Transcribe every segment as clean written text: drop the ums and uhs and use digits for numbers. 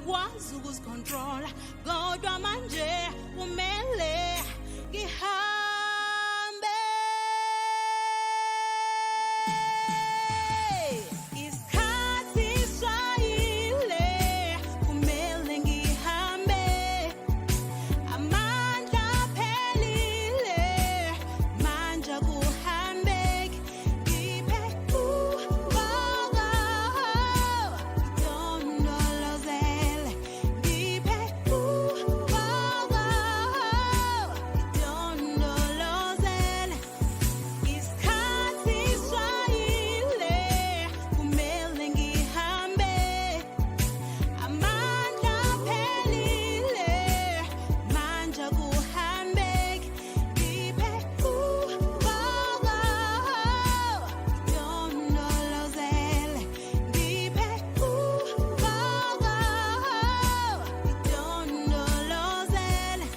angikwazi ukuzicontrola kodwa manje kumele ngihambe isikhathi shayile kumele ngihambe amandla aphelile manje akuhambeki ngiphe umoya ngidondolozele ngiphe umoya ngidondolozele isikhathi shayile kumele ngihambe amandla aphelile manje akuhambeki ngiphe umoya ngidondolozele ngiphe umoya ngidondolozele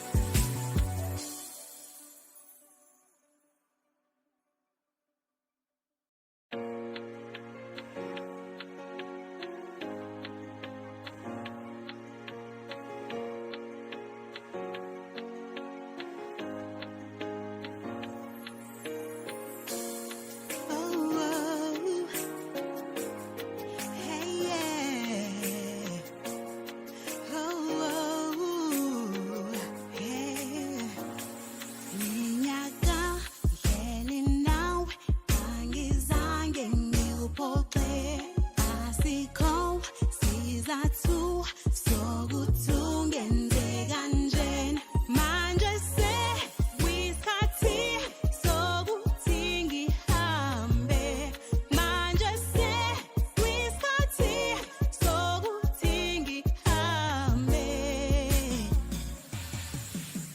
Minyaka ngihleli nawe angizange ngikuphoxe asikho sizathu sokuthi ungenze kanjena manje sekuyisikhathi sokuthi ngihambe manje sekuyisikhathi sokuthi ngihambe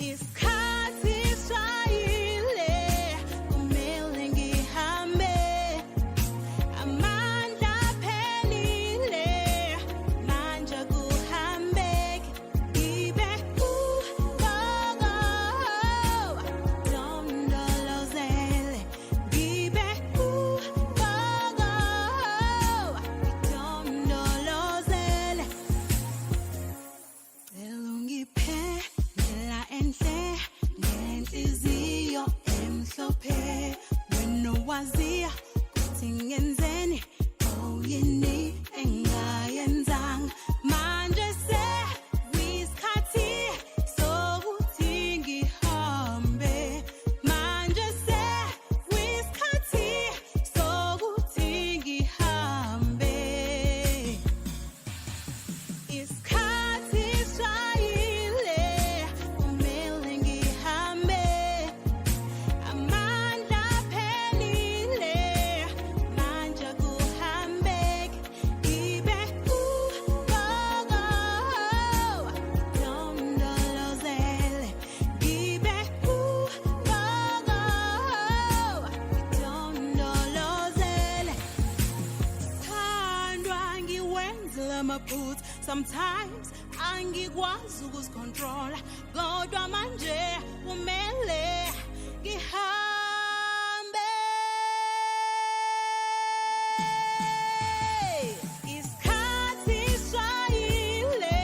isikhathi shayile kumele ngihambe amandla aphelile manje akuhambeki ngibe umoya ngidondolozele ngibe umoya ngidondolozele cela ungiphe ndlela enhle nenhliziyo emhlophe wena owaziya ukuthi ngenzeni yini engayenzanga manje sekuyisikhathi sokuthi ngihambe manje sekuyisikhathi sokuthi ngihambe isikhathi shayile kumele ngihambe amandla aphelile manje akuhambeki ngibe umoya ngidondolozele ngibe umoya ngidondolozele thandwa ngiwenzela amaphutha sometimes angikwazi ukuzicontrola kodwa manje kumele ngihambe isikhathi shayile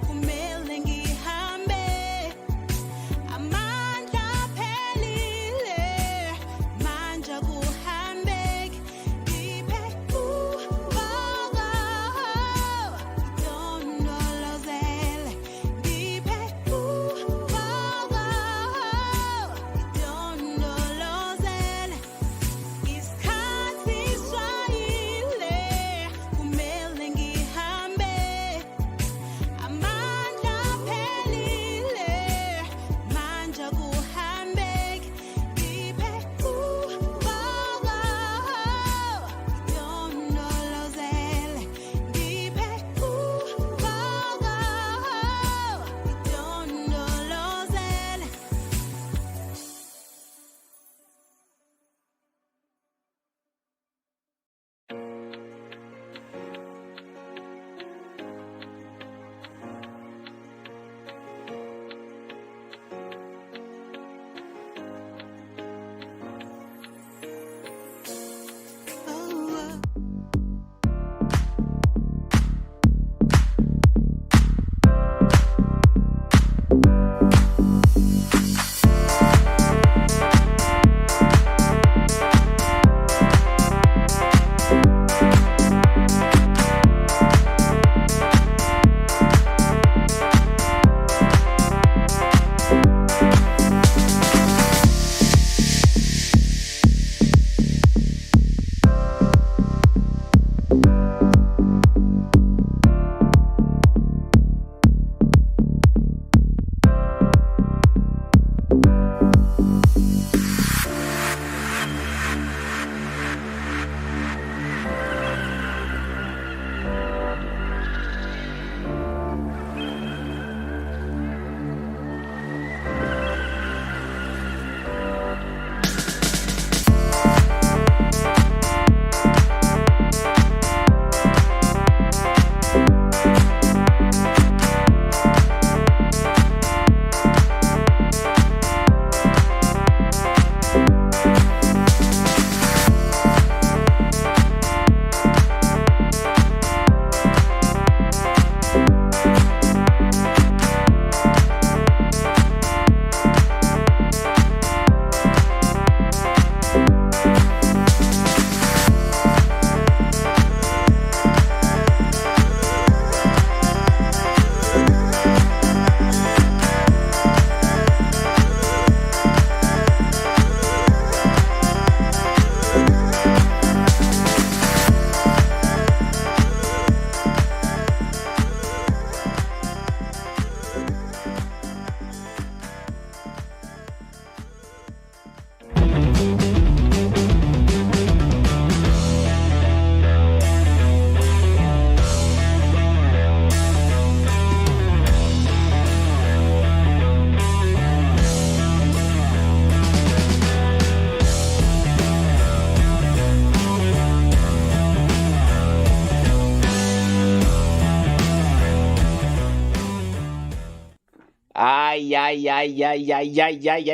kumele ngihambe amandla aphelile manje akuhambeki ngiphe umoya ngidondolozele ngiphe umoya ngidondolozele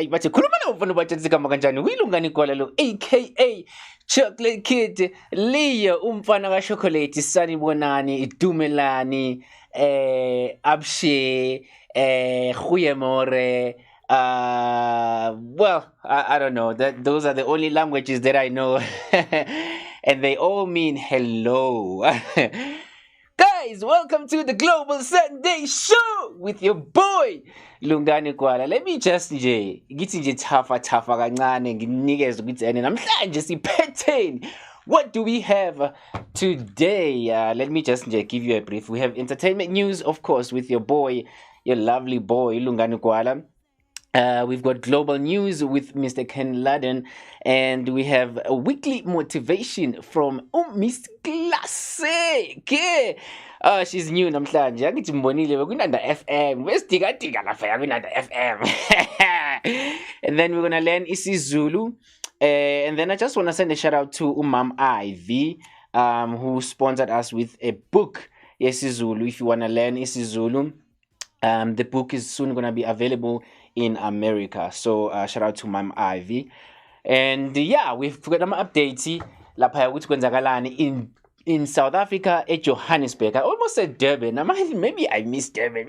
bathi khuluma nomfana ubatshela igama kanjani uyilungani Gwala lo aka Chocolate Kid Leo umfana kaShokolate sanibonani Dumelani Abshe Khuyemore well I don't know that those are the only languages that I know and they all mean hello. Guys, welcome to the Global Sunday Show with your boy Lungani Gwala. Let me just ngithi nje thafa kancane nginikeze ukuthi ene namhlanje siphetheni. What do we have today? Let me just give you a brief. We have entertainment news, of course, with your boy, your lovely boy Lungani Gwala. We've got global news with Mr. Ken Laden, and we have a weekly motivation from Miss Classic. She's new namhlanje. Angithi mbonile kwinanda FM. Wesidiga lapha kwinanda FM. And then we're gonna learn isiZulu. And then I just want to send a shout out to Umam Ivy, who sponsored us with a book, isiZulu. If you want to learn isiZulu, the book is soon gonna be available in America. So shout out to Mom Ivy. And yeah, we've got some updates lapha ukuthi kwenzakalani in South Africa at Johannesburg. I almost said Durban. Maybe I missed Durban.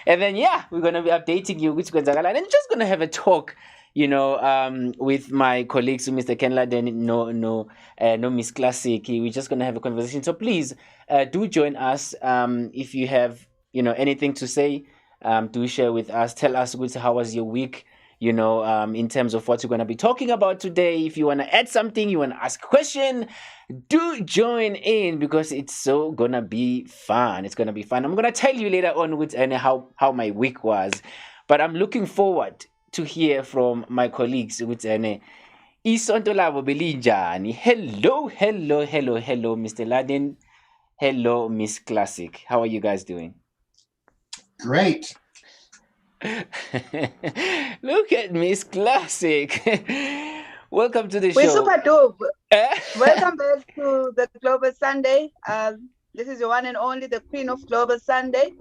And then yeah, we're gonna be updating you which kwenzakalani and just gonna have a talk, with my colleagues, Mr. Ken Laden, no Miss Classic. We're just gonna have a conversation. So please do join us. If you have anything to say, do share with us. Tell us how was your week, in terms of what we're going to be talking about today. If you want to add something, you want to ask a question, do join in because it's so going to be fun. It's going to be fun. I'm going to tell you later on how my week was. But I'm looking forward to hear from my colleagues with Isonto labo belinjani. Hello, Mr. Laden. Hello, Miss Classic. How are you guys doing? Great. Look at Miss Classic. Welcome to the show. We're super dope. Welcome back to the Global Sunday. This is your one and only, the Queen of Global Sunday.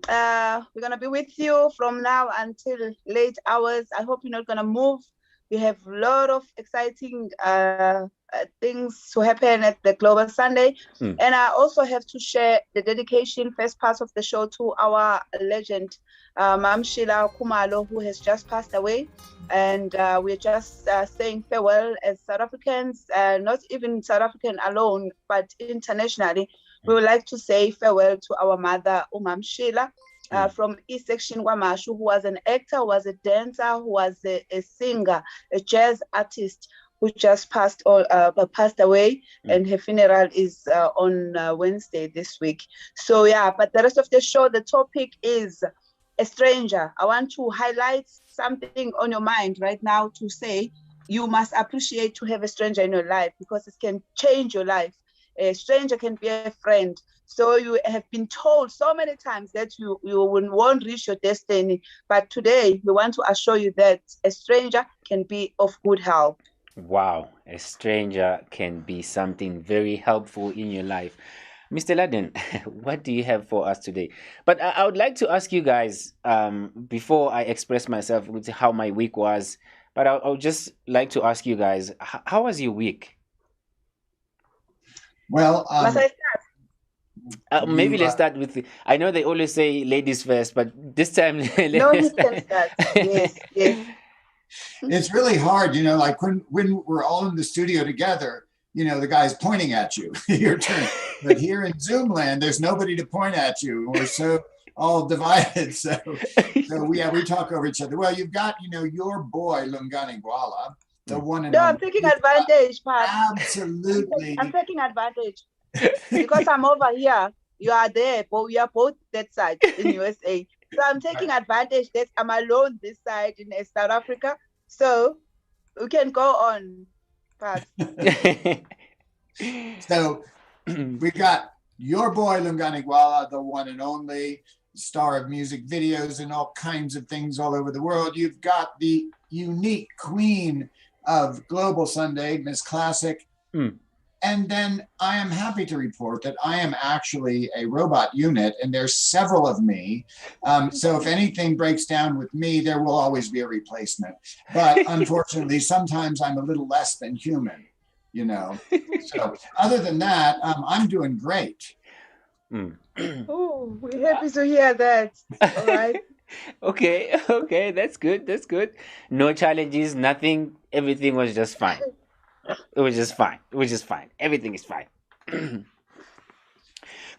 We're going to be with you from now until late hours. I hope you're not going to move. We have a lot of exciting things to happen at the Global Sunday. And I also have to share the dedication, first part of the show, to our legend, Mam Sheila Kumalo, who has just passed away. And we're just saying farewell as South Africans, not even South African alone, but internationally. We would like to say farewell to our mother, Mam Sheila. From East Section Kwamashu, who was an actor, who was a dancer, who was a singer, a jazz artist, who just passed away, and her funeral is on Wednesday this week. So yeah, but the rest of the show, the topic is a stranger. I want to highlight something on your mind right now to say you must appreciate to have a stranger in your life because it can change your life. A stranger can be a friend. So you have been told so many times that you won't reach your destiny. But today, we want to assure you that a stranger can be of good help. Wow, a stranger can be something very helpful in your life. Mr. Laden, what do you have for us today? But I would like to ask you guys, before I express myself with how my week was, but I would just like to ask you guys, how was your week? Well, maybe let's start with. I know they always say ladies first, but this time, no, you can start. Yes. It's really hard, like when we're all in the studio together, the guy's pointing at you, your turn. But here in Zoom land, there's nobody to point at you. We're so all divided. So we talk over each other. Well, you've got, your boy, Lungani Gwala, the one and No, I'm taking advantage, Pat. Absolutely. I'm taking advantage. Because I'm over here, you are there, but we are both that side in USA. So I'm taking advantage that I'm alone this side in South Africa. So we can go on, Pat. So we got your boy Lungani Gwala, the one and only star of music videos and all kinds of things all over the world. You've got the unique queen of Global Sunday, Miss Classic. And then I am happy to report that I am actually a robot unit, and there's several of me. So if anything breaks down with me, there will always be a replacement. But unfortunately, sometimes I'm a little less than human, you know. So other than that, I'm doing great. Oh, we're happy to hear that. All right. Okay, that's good. That's good. No challenges, nothing. Everything was just fine. It was just fine. It was just fine. Everything is fine.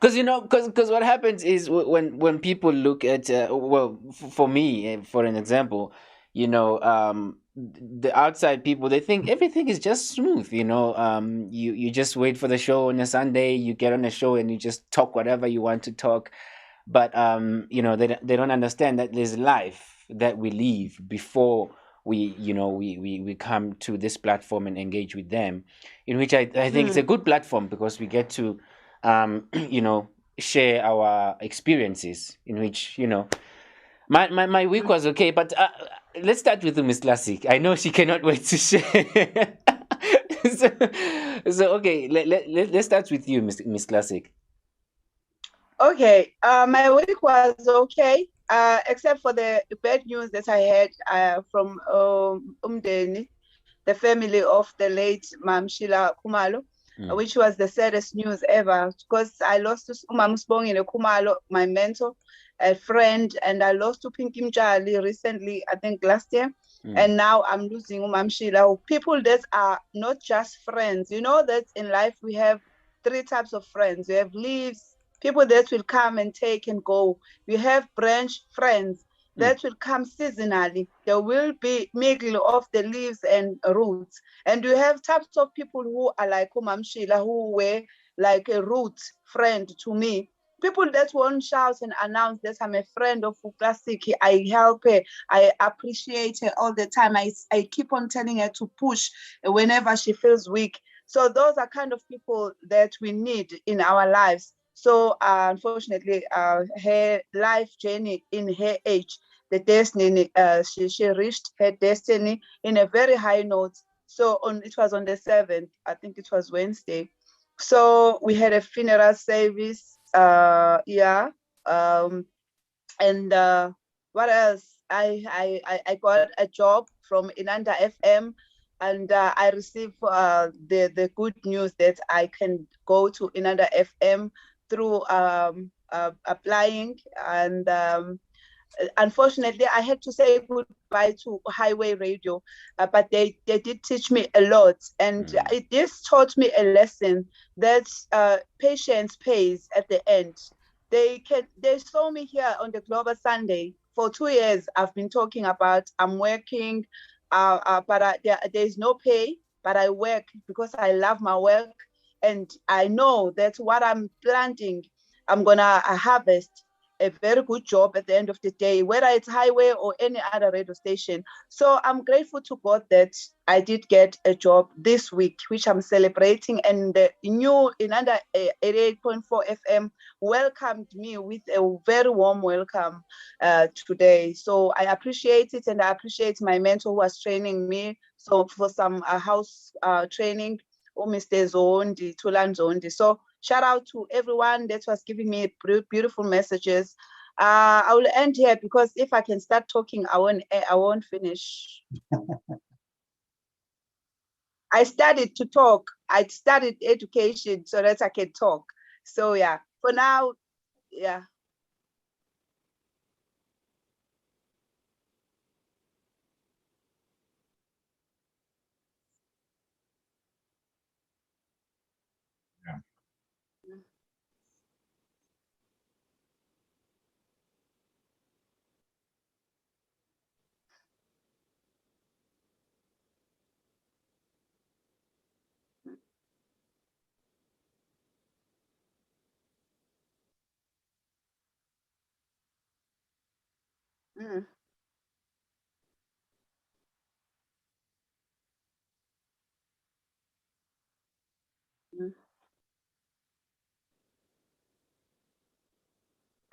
Because because what happens is when people look at for me, for an example, the outside people, they think everything is just smooth. You just wait for the show on a Sunday, you get on a show and you just talk whatever you want to talk. But they don't understand that there's life that we live before we come to this platform and engage with them, in which I think it's a good platform because we get to share our experiences, in which my week was okay. But let's start with Miss Classic. I know she cannot wait to share. so okay, let's start with you, Miss Classic. Okay, my week was okay, except for the bad news that I had from Umdeni, the family of the late Mam Sheila Kumalo, which was the saddest news ever, because I lost to Mam Sbongile Kumalo, my mentor, a friend, and I lost to Pinky Mjali recently, I think last year, and now I'm losing Mam Sheila. People that are not just friends, that in life we have three types of friends. We have leaves, people that will come and take and go. We have branch friends that will come seasonally. There will be mingle of the leaves and roots. And we have types of people who are like Umam Sheila, who were like a root friend to me. People that won't shout and announce that I'm a friend of Uklasiki. I help her. I appreciate her all the time. I keep on telling her to push whenever she feels weak. So those are kind of people that we need in our lives. So unfortunately, her life journey in her age, the destiny, she reached her destiny in a very high note. So it was on the 7th, I think it was Wednesday. So we had a funeral service, and what else? I got a job from Inanda FM, and I received the good news that I can go to Inanda FM through applying, and unfortunately I had to say goodbye to highway radio, but they did teach me a lot, and this taught me a lesson that patience pays at the end. They saw me here on the Global Sunday. For 2 years I've been talking about I'm working, but there's no pay, but I work because I love my work, and I know that what I'm planting, I'm gonna harvest a very good job at the end of the day, whether it's highway or any other radio station. So I'm grateful to God that I did get a job this week, which I'm celebrating. And the new Inanda 88.4 FM welcomed me with a very warm welcome today. So I appreciate it, and I appreciate my mentor who was training me. So for some house training, Mr. Zondi, Tulan Zondi. So shout out to everyone that was giving me beautiful messages. I will end here because if I can start talking, I won't finish. I started to talk. I studied education so that I can talk. So yeah, for now, yeah. Mm. Mm.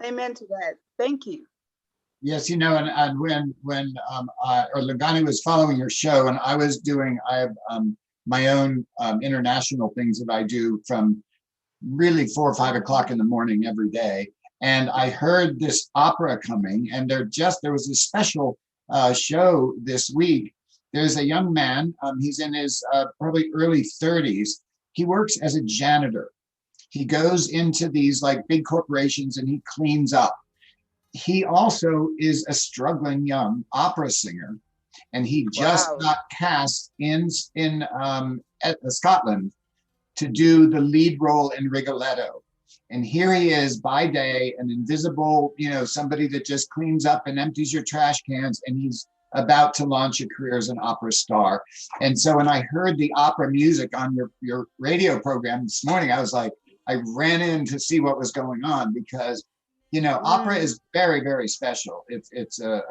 Amen to that. Thank you. Yes, and when or Lungani was following your show, and I was doing, my own international things that I do from really 4 or 5 o'clock in the morning every day. And I heard this opera coming, and there was a special show this week. There's a young man, he's in his probably early 30s. He works as a janitor. He goes into these like big corporations and he cleans up. He also is a struggling young opera singer, and he just got cast in Scotland to do the lead role in Rigoletto. And here he is by day, an invisible, somebody that just cleans up and empties your trash cans, and he's about to launch a career as an opera star. And so when I heard the opera music on your radio program this morning, I was like, I ran in to see what was going on, because opera is very, very special. It's a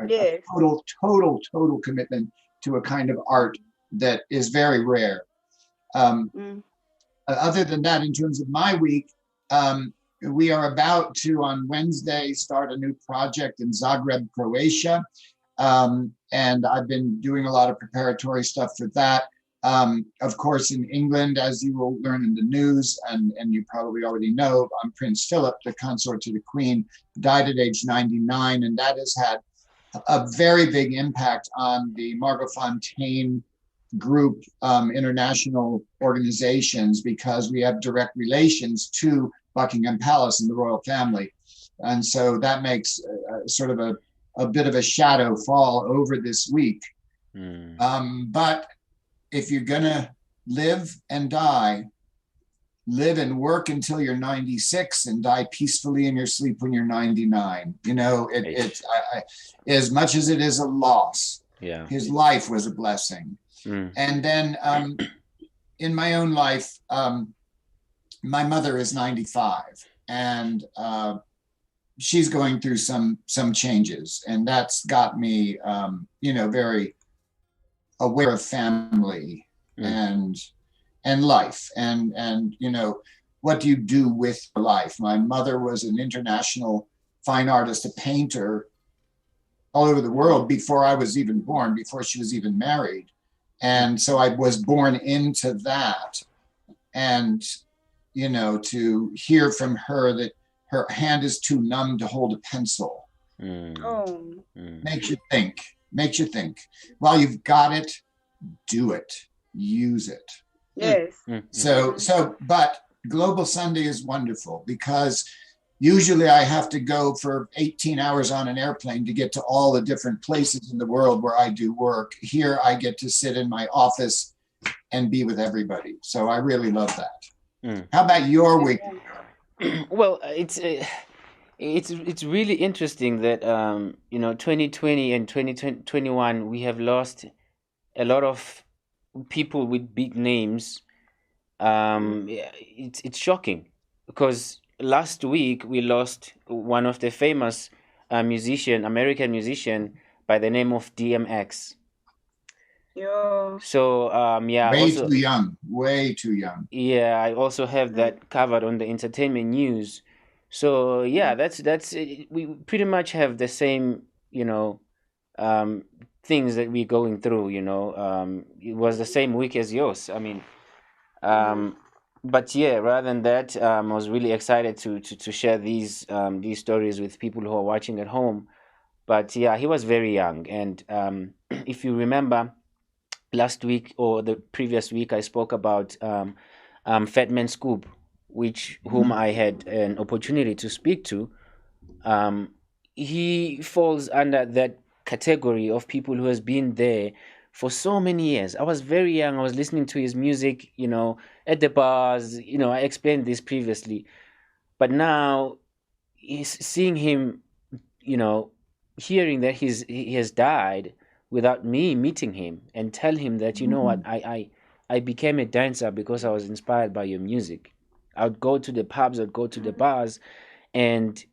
total commitment to a kind of art that is very rare. Other than that, in terms of my week, we are about to, on Wednesday, start a new project in Zagreb, Croatia. And I've been doing a lot of preparatory stuff for that. Of course, in England, as you will learn in the news, and you probably already know, Prince Philip, the consort to the Queen, died at age 99, and that has had a very big impact on the Margot Fontaine group, international organizations, because we have direct relations to Buckingham Palace and the royal family. And so that makes sort of a bit of a shadow fall over this week. But if you're gonna live and die, live and work until you're 96 and die peacefully in your sleep when you're 99. It's as much as it is a loss, his life was a blessing. And then in my own life, my mother is 95, and she's going through some changes, and that's got me, very aware of family and life, and what do you do with life? My mother was an international fine artist, a painter all over the world before I was even born, before she was even married. And so I was born into that. And, to hear from her that her hand is too numb to hold a pencil makes you think. While you've got it, do it, use it. Yes. But Global Sunday is wonderful, because usually I have to go for 18 hours on an airplane to get to all the different places in the world where I do work. Here I get to sit in my office and be with everybody. So I really love that. How about your week? Well, it's really interesting that 2020 and 2021 we have lost a lot of people with big names. It's shocking, because last week we lost one of the famous American musician by the name of DMX. So way too young. Yeah, I also have that covered on the entertainment news. So yeah, that's we pretty much have the same things that we're going through. It was the same week as yours. I mean, but yeah, rather than that, I was really excited to share these stories with people who are watching at home. But yeah, he was very young, and if you remember, last week or the previous week, I spoke about Fat Man Scoop, whom I had an opportunity to speak to. He falls under that category of people who has been there for so many years. I was very young. I was listening to his music, at the bars. I explained this previously, but now seeing him, hearing that he has died without me meeting him and tell him that, what, I became a dancer because I was inspired by your music. I would go to the pubs, I'd go to the bars, and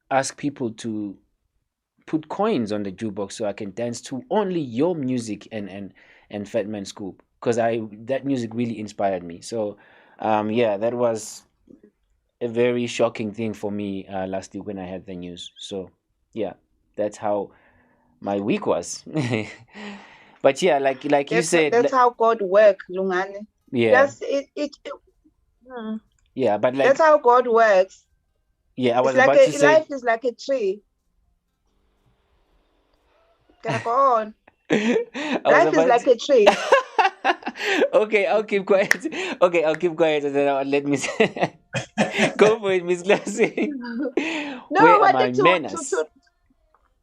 ask people to put coins on the jukebox so I can dance to only your music and Fat Man Scoop, because that music really inspired me. So that was a very shocking thing for me last week when I had the news. So yeah, that's how my week was. But yeah, like you said, That's how God works, Lungani. yeah, Just yeah, but like that's how God works. yeah, I was It's like about to say. life is like a tree. Can I go on? I was Life is about like to... a tree. Okay, I'll keep quiet. Okay, I'll keep quiet and then let me go for it, Miss Glassy. No, Where I are my wanted manners?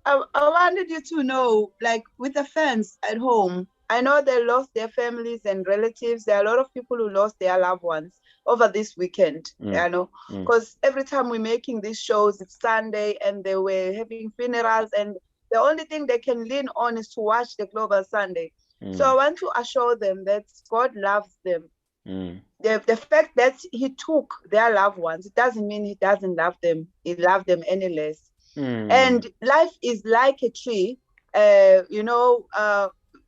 I wanted you to know, like with the fans at home, I know they lost their families and relatives. There are a lot of people who lost their loved ones over this weekend, you know, because every time we're making these shows, it's Sunday and they were having funerals, and the only thing they can lean on is to watch the Global Sunday. So I want to assure them that God loves them. The fact that he took their loved ones, it doesn't mean he doesn't love them. He loved them any less. And life is like a tree. You know,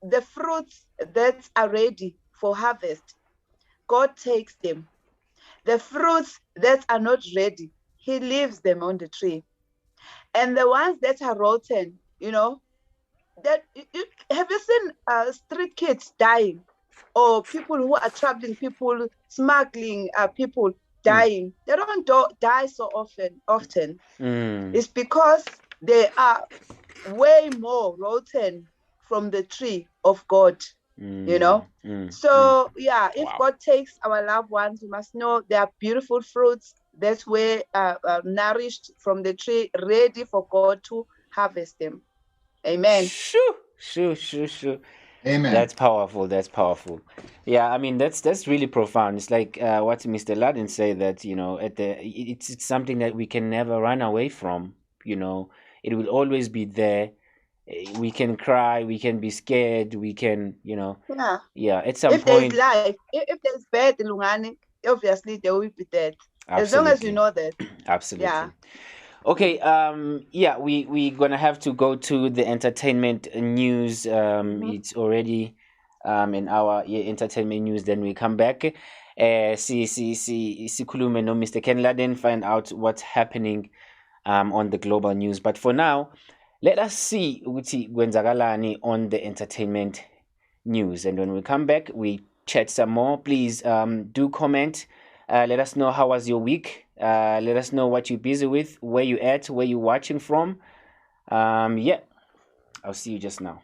the fruits that are ready for harvest, God takes them. The fruits that are not ready, he leaves them on the tree. And the ones that are rotten, you know, that have you seen street kids dying, or people who are troubling people, smuggling people dying? They don't die so often. It's because they are way more rotten from the tree of God, you know. So yeah, if God takes our loved ones, we must know they are beautiful fruits that were nourished from the tree, ready for God to harvest them. Amen. Sure. Amen. That's powerful. Yeah, I mean that's really profound. It's like what Mr. Laden said, that you know it's something that we can never run away from. You know, it will always be there. We can cry, we can be scared, we can, you know. Yeah. At some if point, there's life, if there's bad, Lungani, obviously there will be death. absolutely. As long as you know that. Absolutely. Yeah. Okay, yeah, we're gonna have to go to the entertainment news. It's already in our entertainment news. Then we come back. Sikhulume no Mr. Ken Laden, find out what's happening on the global news. But for now, let us see ukuthi kwenzakalani on the entertainment news. And when we come back, we chat some more. Please do comment. Let us know how was your week. Let us know what you're busy with, where you at, where you watching from. Yeah, I'll see you just now.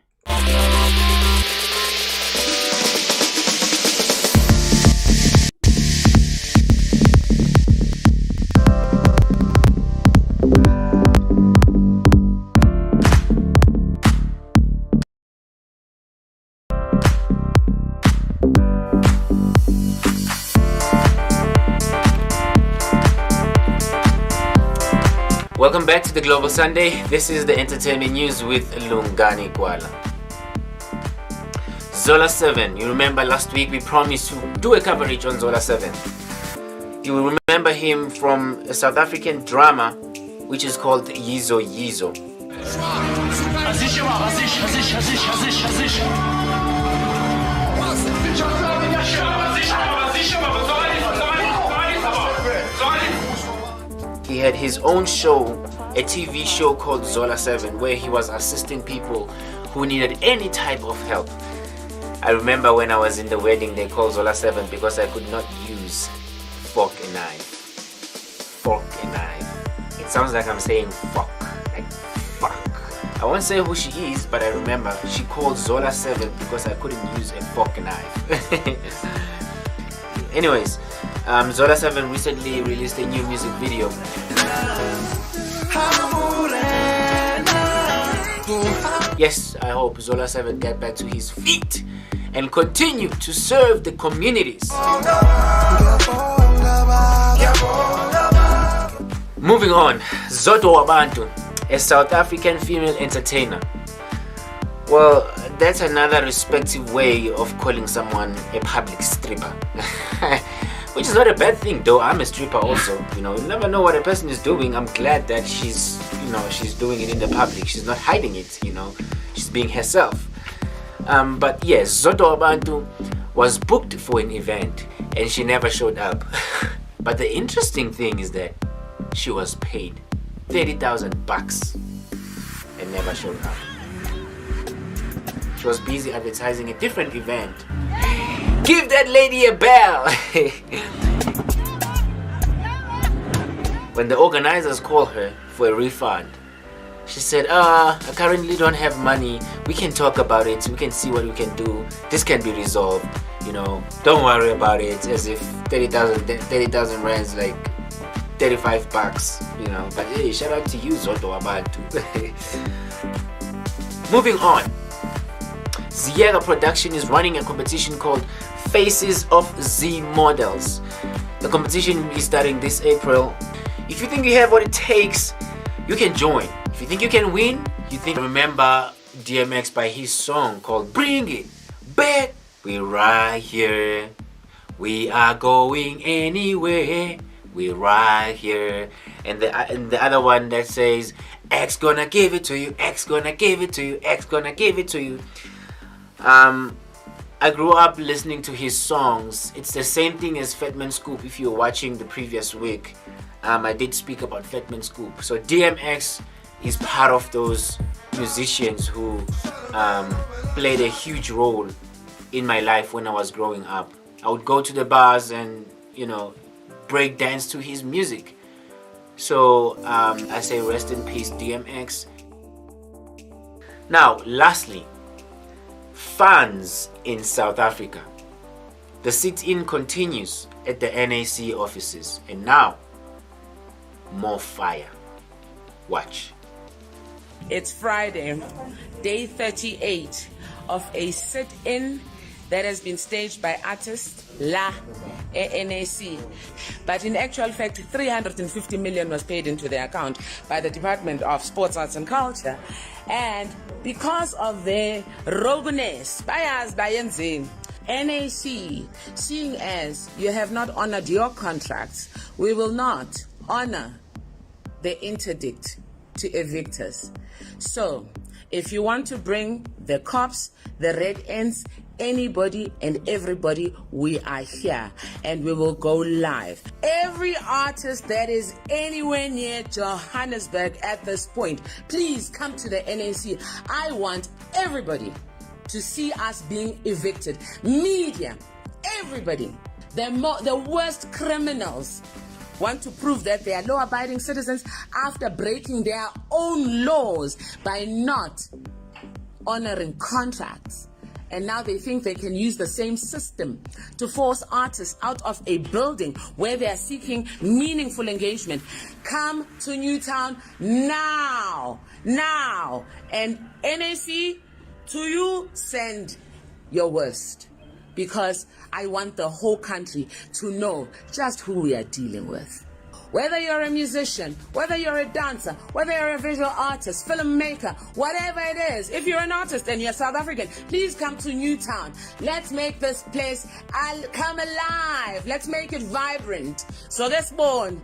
Welcome back to the Global Sunday. This is the entertainment news with Lungani Gwala. Zola 7. You remember last week we promised to do a coverage on Zola 7. You will remember him from a South African drama which is called Yizo Yizo. He had his own show, a TV show called Zola 7, where he was assisting people who needed any type of help. I remember when I was in the wedding, they called Zola 7 because I could not use fork and knife. Fork and knife. It sounds like I'm saying fuck, like fuck. I won't say who she is, but I remember she called Zola 7 because I couldn't use a fork and knife. Anyways, Zola 7 recently released a new music video. Yes, I hope Zola 7 get back to his feet and continue to serve the communities. Moving on, Zoto Wabantu, a South African female entertainer. Well, that's another respective way of calling someone a public stripper. Which is not a bad thing though. I'm a stripper also. You know, you never know what a person is doing. I'm glad that she's doing it in the public. She's not hiding it, you know. She's being herself. But yes, Zoto Wabantu was booked for an event and she never showed up. But the interesting thing is that she was paid $30,000 and never showed up. She was busy advertising a different event. Give that lady a bell! When the organizers called her for a refund, she said, I currently don't have money. We can talk about it. We can see what we can do. This can be resolved. Don't worry about it. As if 30,000 rands like 35 bucks, But hey, shout out to you, Zoto Abantu. Moving on. Ziyega Production is running a competition called Faces of Z Models. The competition is starting this April. If you think you have what it takes, you can join. If you think you can win, remember DMX by his song called Bring It Back. We're right here. We are going anywhere. We're right here. And the other one that says, X gonna give it to you. X gonna give it to you. X gonna give it to you. I grew up listening to his songs. It's the same thing as Fatman Scoop. If you're watching the previous week, I did speak about Fatman Scoop. So DMX is part of those musicians who played a huge role in my life when I was growing up. I would go to the bars and break dance to his music. So I say rest in peace, DMX. Now lastly, fans in South Africa. The sit-in continues at the NAC offices, and now more fire. Watch. It's Friday, day 38 of a sit-in that has been staged by artists La NAC. But in actual fact, 350 million was paid into their account by the Department of Sports, Arts and Culture. And because of their rogueness, NAC, seeing as you have not honored your contracts, we will not honor the interdict to evict us. So, if you want to bring the cops, the red ends, anybody and everybody, we are here and we will go live. Every artist that is anywhere near Johannesburg at this point, please come to the NAC. I want everybody to see us being evicted. Media, everybody. The worst criminals want to prove that they are law-abiding citizens after breaking their own laws by not honoring contracts. And now they think they can use the same system to force artists out of a building where they are seeking meaningful engagement. Come to Newtown now. And NAC, to you, send your worst. Because I want the whole country to know just who we are dealing with. Whether you're a musician, whether you're a dancer, whether you're a visual artist, filmmaker, whatever it is, if you're an artist and you're South African, please come to Newtown. Let's make this place come alive. Let's make it vibrant. So let's born.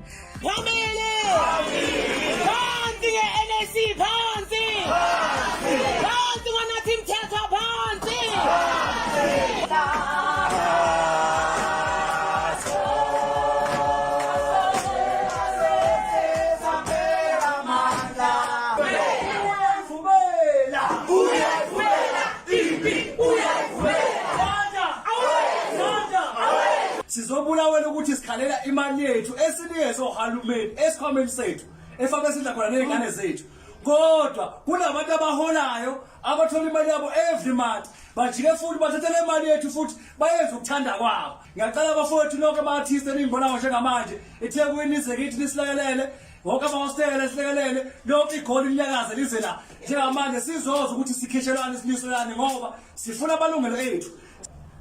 Sizobulawela ukuthi sikhalela imali yethu esinikezwe ohulumeni esikhwameni sethu efake sidla khona nezingane zethu. Kodwa kunabantu abaholayo abathola imali yabo every month. Bajike futhi bathathele imali yethu futhi bayenza ukuthanda kwabo. Ngiyacela abafowethu lonke ama-artist eningibona njengamanje eThekwini ize kithi nisilekelele. Wonke ama-hostela silekelele lonke igoli linyakaze lize la. Njengamanje sizoza ukuthi sikhishelane siliselane ngoba sifuna abalungelo ethu.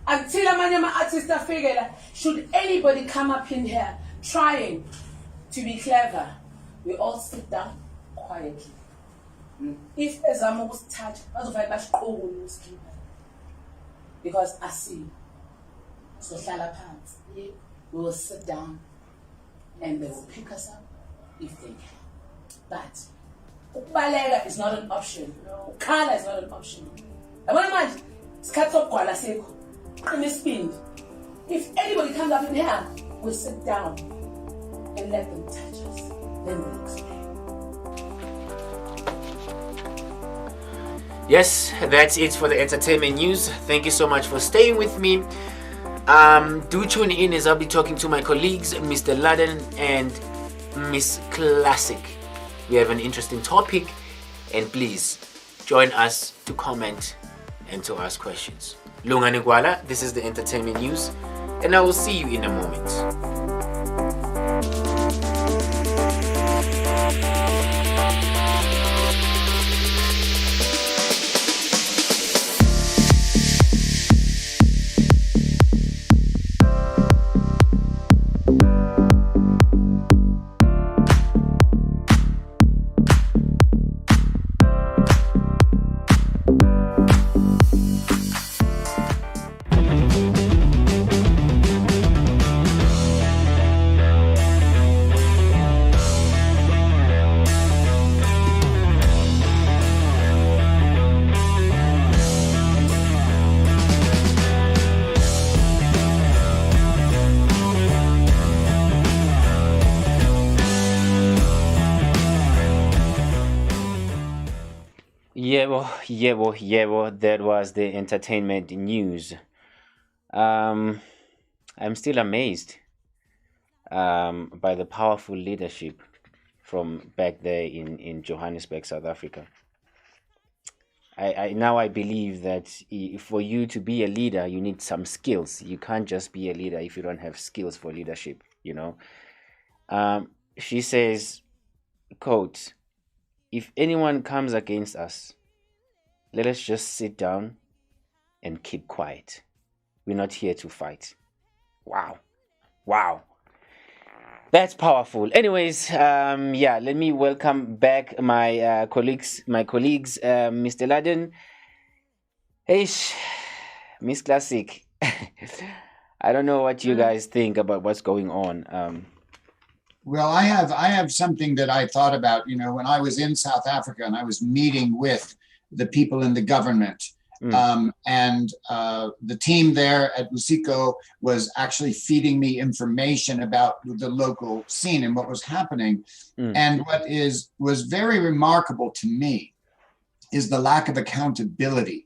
Until amanye ama-artists afike, should anybody come up in here trying to be clever, we all sit down quietly. If ezama ukusithatha bazofike basiqukule usikhipha, because I see sohlala phansi, we will sit down and they will pick us up if they can. But ukubaleka is not an option. Ukhala is not an option. Yabona manje isikhathi sokugwala sekho. If anybody comes up in here, we'll sit down and let them touch us. Then we'll explain. Yes, that's it for the entertainment news. Thank you so much for staying with me. Do tune in as I'll be talking to my colleagues, Mr. Laden and Miss Classic. We have an interesting topic, and please join us to comment and to ask questions. Lungani Gwala, this is the entertainment news, and I will see you in a moment. Yebo, that was the entertainment news. I'm still amazed by the powerful leadership from back there in Johannesburg, South Africa. I believe that for you to be a leader, you need some skills. You can't just be a leader if you don't have skills for leadership, you know. She says, quote, "If anyone comes against us, let us just sit down and keep quiet. We're not here to fight." Wow. That's powerful. Anyways, let me welcome back my colleagues, Mr. Laden. Hey, Miss Classic. I don't know what you guys think about what's going on. Well, I have something that I thought about, when I was in South Africa and I was meeting with the people in the government. And the team there at Usiko was actually feeding me information about the local scene and what was happening. And what was very remarkable to me is the lack of accountability.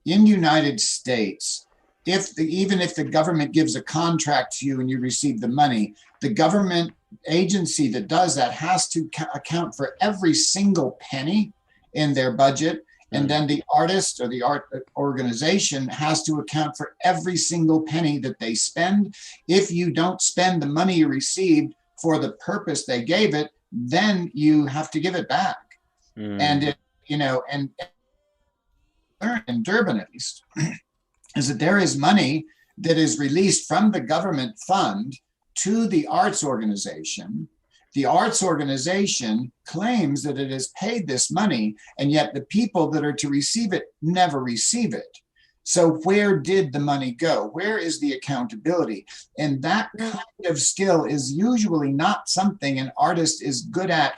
In the United States, even if the government gives a contract to you and you receive the money, the government agency that does that has to account for every single penny in their budget. And then the artist or the art organization has to account for every single penny that they spend. If you don't spend the money you received for the purpose they gave it, then you have to give it back. And in Durban, at least, is that there is money that is released from the government fund to the arts organization. The arts organization claims that it has paid this money, and yet the people that are to receive it never receive it. So where did the money go? Where is the accountability? And that kind of skill is usually not something an artist is good at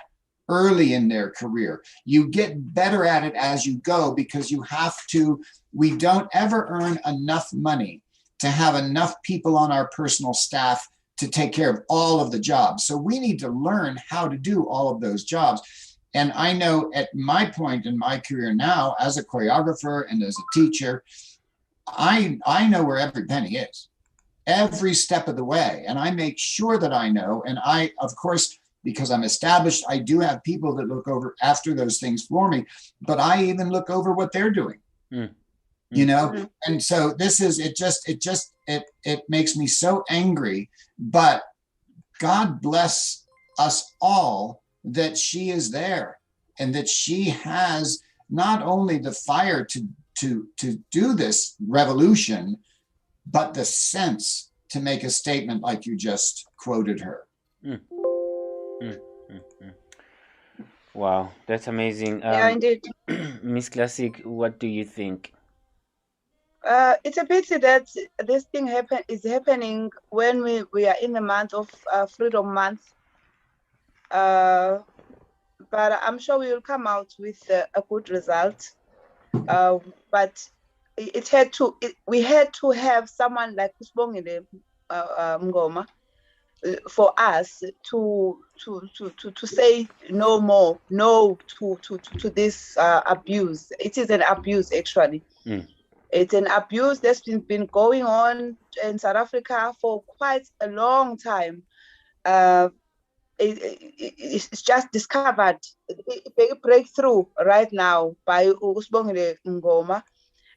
early in their career. You get better at it as you go because we don't ever earn enough money to have enough people on our personal staff to take care of all of the jobs. So we need to learn how to do all of those jobs. And I know at my point in my career now, as a choreographer and as a teacher, I know where every penny is, every step of the way. And I make sure that I know. And I, of course, because I'm established, I do have people that look over after those things for me, but I even look over what they're doing. And so it makes me so angry, but God bless us all that she is there and that she has not only the fire to do this revolution, but the sense to make a statement like you just quoted her. Wow, that's amazing. Yeah, indeed. Miss Classic, what do you think? It's a pity that this thing is happening when we are in the month of Freedom Month. But I'm sure we will come out with a good result. But we had to have someone like Usbongile Mngoma for us to say no more, no to this abuse. It is an abuse, actually. It's an abuse that's been going on in South Africa for quite a long time. It's just discovered a breakthrough right now by Usbongile Ngoma,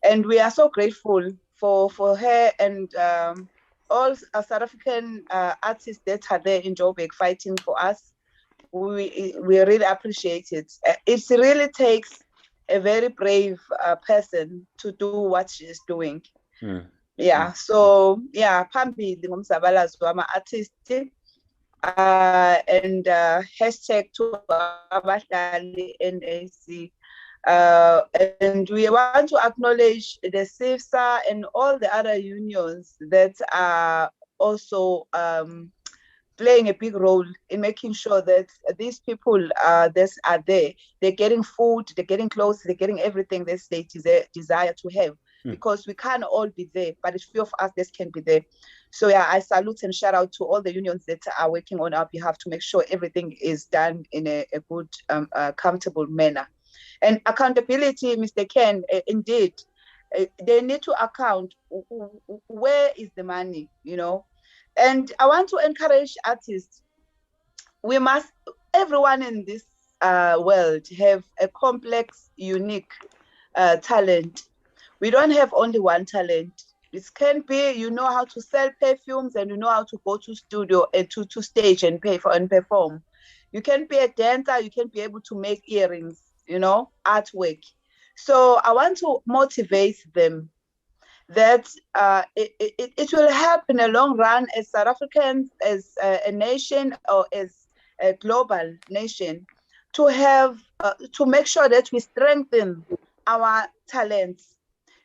and we are so grateful for her and all South African artists that are there in Joburg fighting for us. We really appreciate it. It really takes a very brave person to do what she is doing. Yeah. So yeah, phambili ngomzabalazo wama-artist and hashtag to abahlali NAC. And we want to acknowledge the SIFSA and all the other unions that are also playing a big role in making sure that these people that are there, they're getting food, they're getting clothes, they're getting everything that they desire to have. Because we can't all be there, but a few of us that can be there. So yeah, I salute and shout out to all the unions that are working on our behalf to make sure everything is done in a good, comfortable manner. And accountability, Mr. Ken, indeed, they need to account where is the money, you know. And I want to encourage artists. We must, everyone in this world have a complex, unique talent. We don't have only one talent. It can be you know how to sell perfumes and you know how to go to studio and to stage and pay for and perform. You can be a dancer, you can be able to make earrings, you know, artwork. So I want to motivate them that it will help in the long run as South Africans, as a nation or as a global nation, to have to make sure that we strengthen our talents.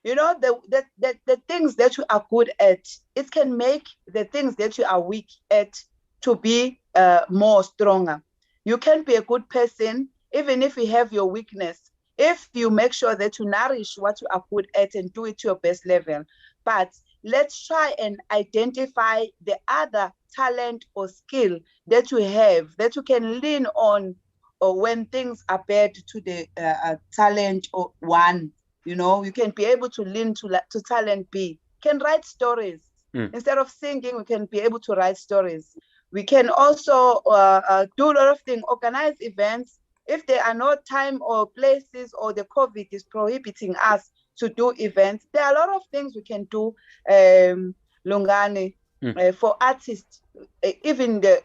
You know, the things that you are good at, it can make the things that you are weak at to be more stronger. You can be a good person, even if you have your weakness, if you make sure that you nourish what you are good at and do it to your best level. But let's try and identify the other talent or skill that you have that you can lean on or when things are bad to the talent or one. You know, you can be able to lean to talent B. Can write stories. Instead of singing, we can be able to write stories. We can also do a lot of things, organize events. If there are no time or places or the COVID is prohibiting us to do events, there are a lot of things we can do, Lungani, for artists, even the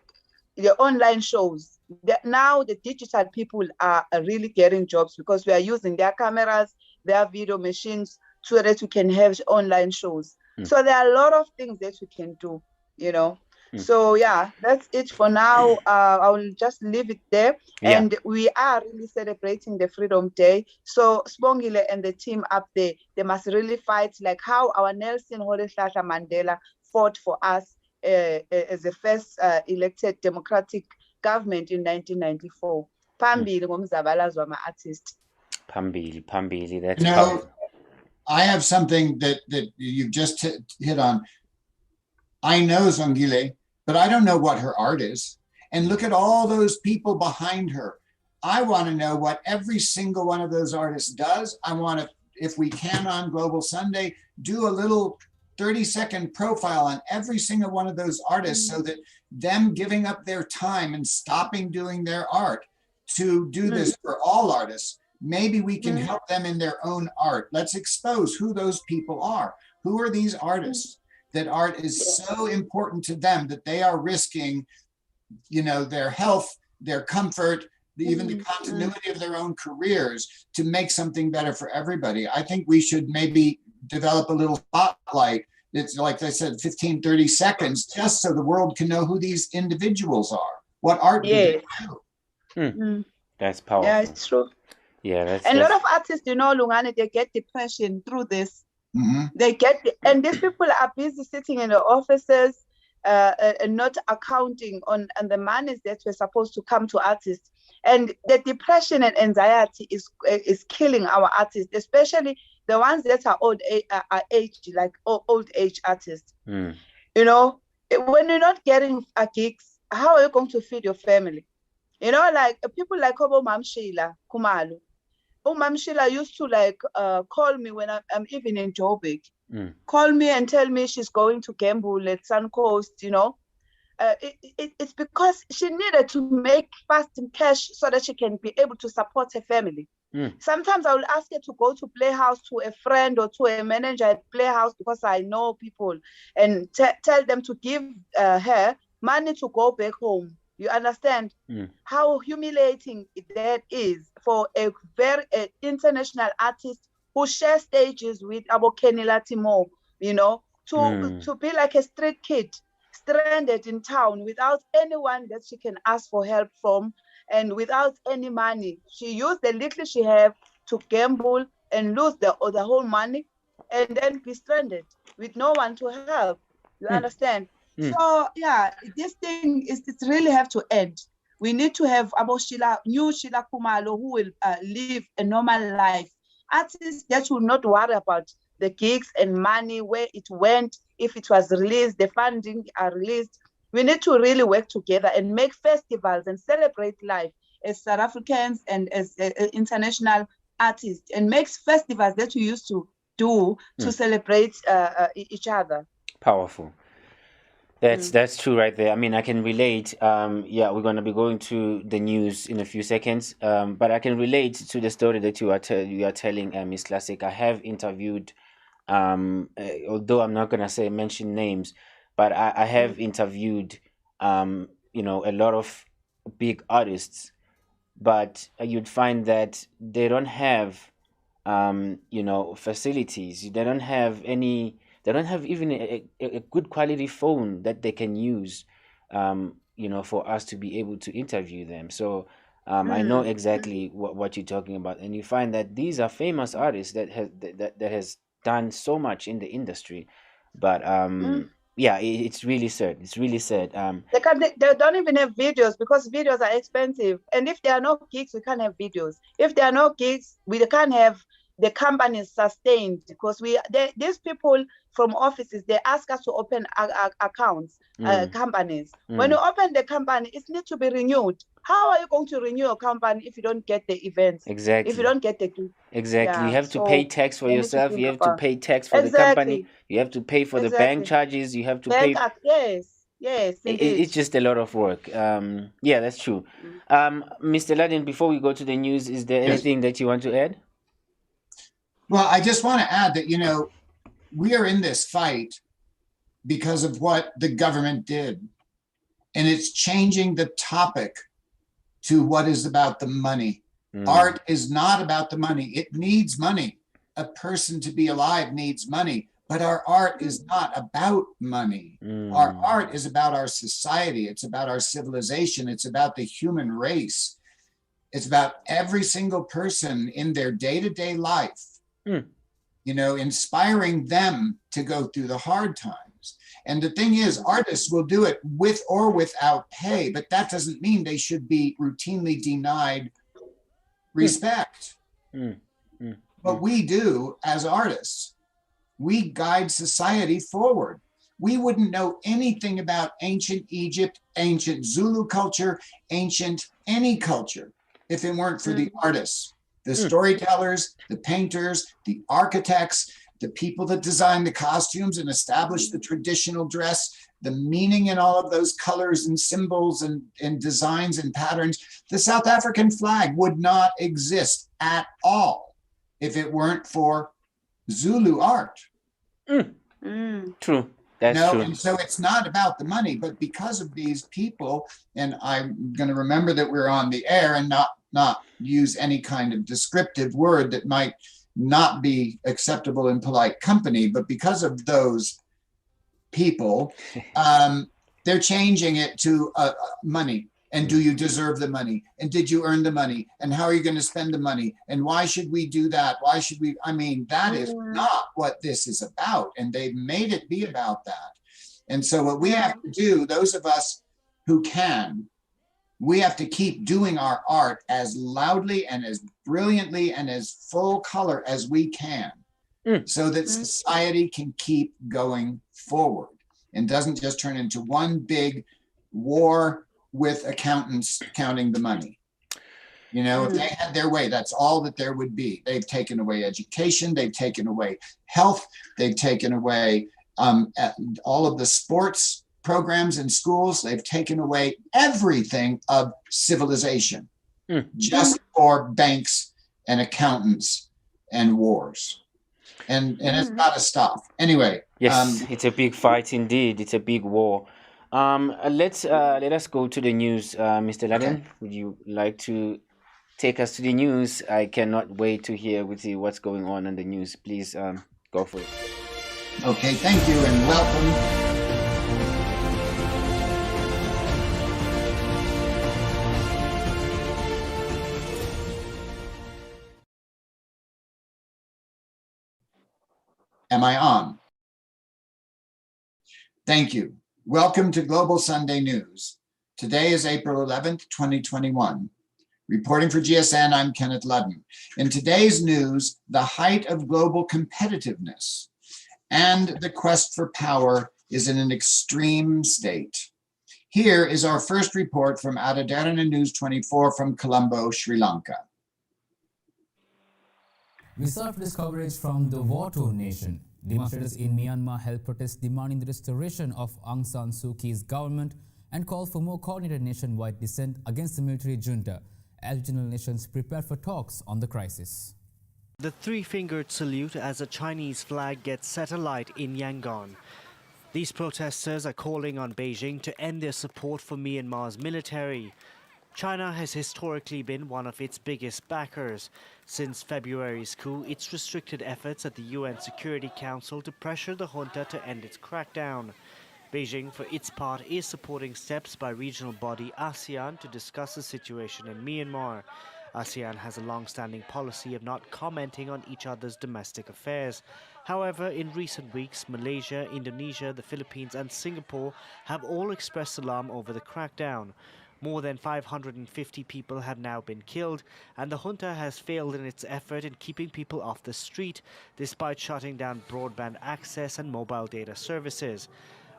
online shows. Now the digital people are really getting jobs because we are using their cameras, their video machines, so that we can have online shows. So there are a lot of things that we can do, you know. So yeah, that's it for now. I will just leave it there. Yeah. And we are really celebrating the Freedom Day. So Spongile and the team up there, they must really fight like how our Nelson Rolihlahla Mandela fought for us as the first elected democratic government in 1994. Phambili ngomzabalazo wama-artist. Phambili, that's You know, powerful. I have something that you've just hit on. I know Zongile, but I don't know what her art is. And look at all those people behind her. I want to know what every single one of those artists does. I want to, if we can on Global Sunday, do a little 30-second profile on every single one of those artists so that them giving up their time and stopping doing their art to do this for all artists, maybe we can help them in their own art. Let's expose who those people are. Who are these artists that art is so important to them that they are risking, you know, their health, their comfort, even the continuity of their own careers to make something better for everybody. I think we should maybe develop a little spotlight. It's like I said, 15, 30 seconds, just so the world can know who these individuals are. What art do they do? That's powerful. Yeah, it's true. Yeah, that's And a lot of artists, you know, Lungani, they get depression through this. Mm-hmm. They get, and these people are busy sitting in the offices and not accounting on the monies that were supposed to come to artists. And the depression and anxiety is killing our artists, especially the ones that are old age, like old age artists. You know, when you're not getting gigs, how are you going to feed your family? You know, like people like Kobo Mam Sheila Kumalu. Oh, Mam Sheila used to like call me when I'm even in Joburg. Call me and tell me she's going to gamble at Sun Coast, you know. It's because she needed to make fast cash so that she can be able to support her family. Sometimes I will ask her to go to Playhouse to a friend or to a manager at Playhouse because I know people, and tell them to give her money to go back home. You understand how humiliating that is for a very international artist who shares stages with Abokeni Latimo, you know, to be like a street kid stranded in town without anyone that she can ask for help from and without any money. She used the little she have to gamble and lose the whole money and then be stranded with no one to help. You understand? So yeah, this thing is it really have to end. We need to have new Sheila Kumalo who will live a normal life. Artists that will not worry about the gigs and money, where it went, if it was released, the funding are released. We need to really work together and make festivals and celebrate life as South Africans and as international artists, and make festivals that we used to do to celebrate each other. Powerful. That's true right there. I mean, I can relate. Yeah, we're gonna be going to the news in a few seconds. But I can relate to the story that you are telling, Miss Classic. I have interviewed, although I'm not gonna mention names, but I have interviewed, you know, a lot of big artists, but you'd find that they don't have, you know, facilities. They don't have any. They don't have even a good quality phone that they can use, you know, for us to be able to interview them. So I know exactly what you're talking about, and you find that these are famous artists that has done so much in the industry, but yeah, it's really sad. It's really sad. They don't even have videos because videos are expensive, and if there are no gigs, we can't have videos. If there are no gigs, we can't have the companies sustained, because these people from offices, they ask us to open accounts, companies. When you open the company, it needs to be renewed. How are you going to renew a company if you don't get the events? Exactly. If you don't get the exactly, you have to pay tax for yourself. You have to pay tax for the company. You have to pay for the bank charges. You have to pay. Yes, it's just a lot of work. Yeah, that's true. Mr. Ladin, before we go to the news, is there anything that you want to add? Well, I just want to add that, you know, we are in this fight because of what the government did. And it's changing the topic to what is about the money. Art is not about the money. It needs money. A person to be alive needs money. But our art is not about money. Our art is about our society. It's about our civilization. It's about the human race. It's about every single person in their day-to-day life. You know, inspiring them to go through the hard times. And the thing is, artists will do it with or without pay, but that doesn't mean they should be routinely denied respect. What we do as artists, we guide society forward. We wouldn't know anything about ancient Egypt, ancient Zulu culture, ancient any culture, if it weren't for the artists. The storytellers, the painters, the architects, the people that design the costumes and establish the traditional dress, the meaning in all of those colors and symbols and designs and patterns. The South African flag would not exist at all if it weren't for Zulu art. True. That's true. And so it's not about the money, but because of these people, and I'm going to remember that we're on the air and not use any kind of descriptive word that might not be acceptable in polite company, but because of those people, they're changing it to money. And do you deserve the money? And did you earn the money? And how are you going to spend the money? And why should we do that? Why should we? I mean, that is not what this is about. And they've made it be about that. And so what we have to do, those of us who can, we have to keep doing our art as loudly and as brilliantly and as full color as we can, so that society can keep going forward. and doesn't just turn into one big war with accountants counting the money. You know, if they had their way, that's all that there would be. They've taken away education, they've taken away health, they've taken away all of the sports programs in schools, they've taken away everything of civilization just for banks and accountants and wars. And it's got to stop. Anyway. Yes, it's a big fight indeed. It's a big war. Let us go to the news. Mr. Laden, would you like to take us to the news? I cannot wait to hear with you what's going on in the news. Please go for it. Okay, thank you and welcome. Am I on? Thank you. Welcome to Global Sunday News. Today is April 11th, 2021. Reporting for GSN, I'm Kenneth Ludden. In today's news, the height of global competitiveness and the quest for power is in an extreme state. Here is our first report from Adaderana News 24 from Colombo, Sri Lanka. We start this coverage from the war-torn nation. Demonstrators in Myanmar held protests demanding the restoration of Aung San Suu Kyi's government and call for more coordinated nationwide dissent against the military junta as regional nations prepare for talks on the crisis. The three-fingered salute as a Chinese flag gets set alight in Yangon. These protesters are calling on Beijing to end their support for Myanmar's military. China has historically been one of its biggest backers. Since February's coup, it's restricted efforts at the UN Security Council to pressure the junta to end its crackdown. Beijing, for its part, is supporting steps by regional body ASEAN to discuss the situation in Myanmar. ASEAN has a long-standing policy of not commenting on each other's domestic affairs. However, in recent weeks, Malaysia, Indonesia, the Philippines and Singapore have all expressed alarm over the crackdown. More than 550 people have now been killed, and the junta has failed in its effort in keeping people off the street, despite shutting down broadband access and mobile data services.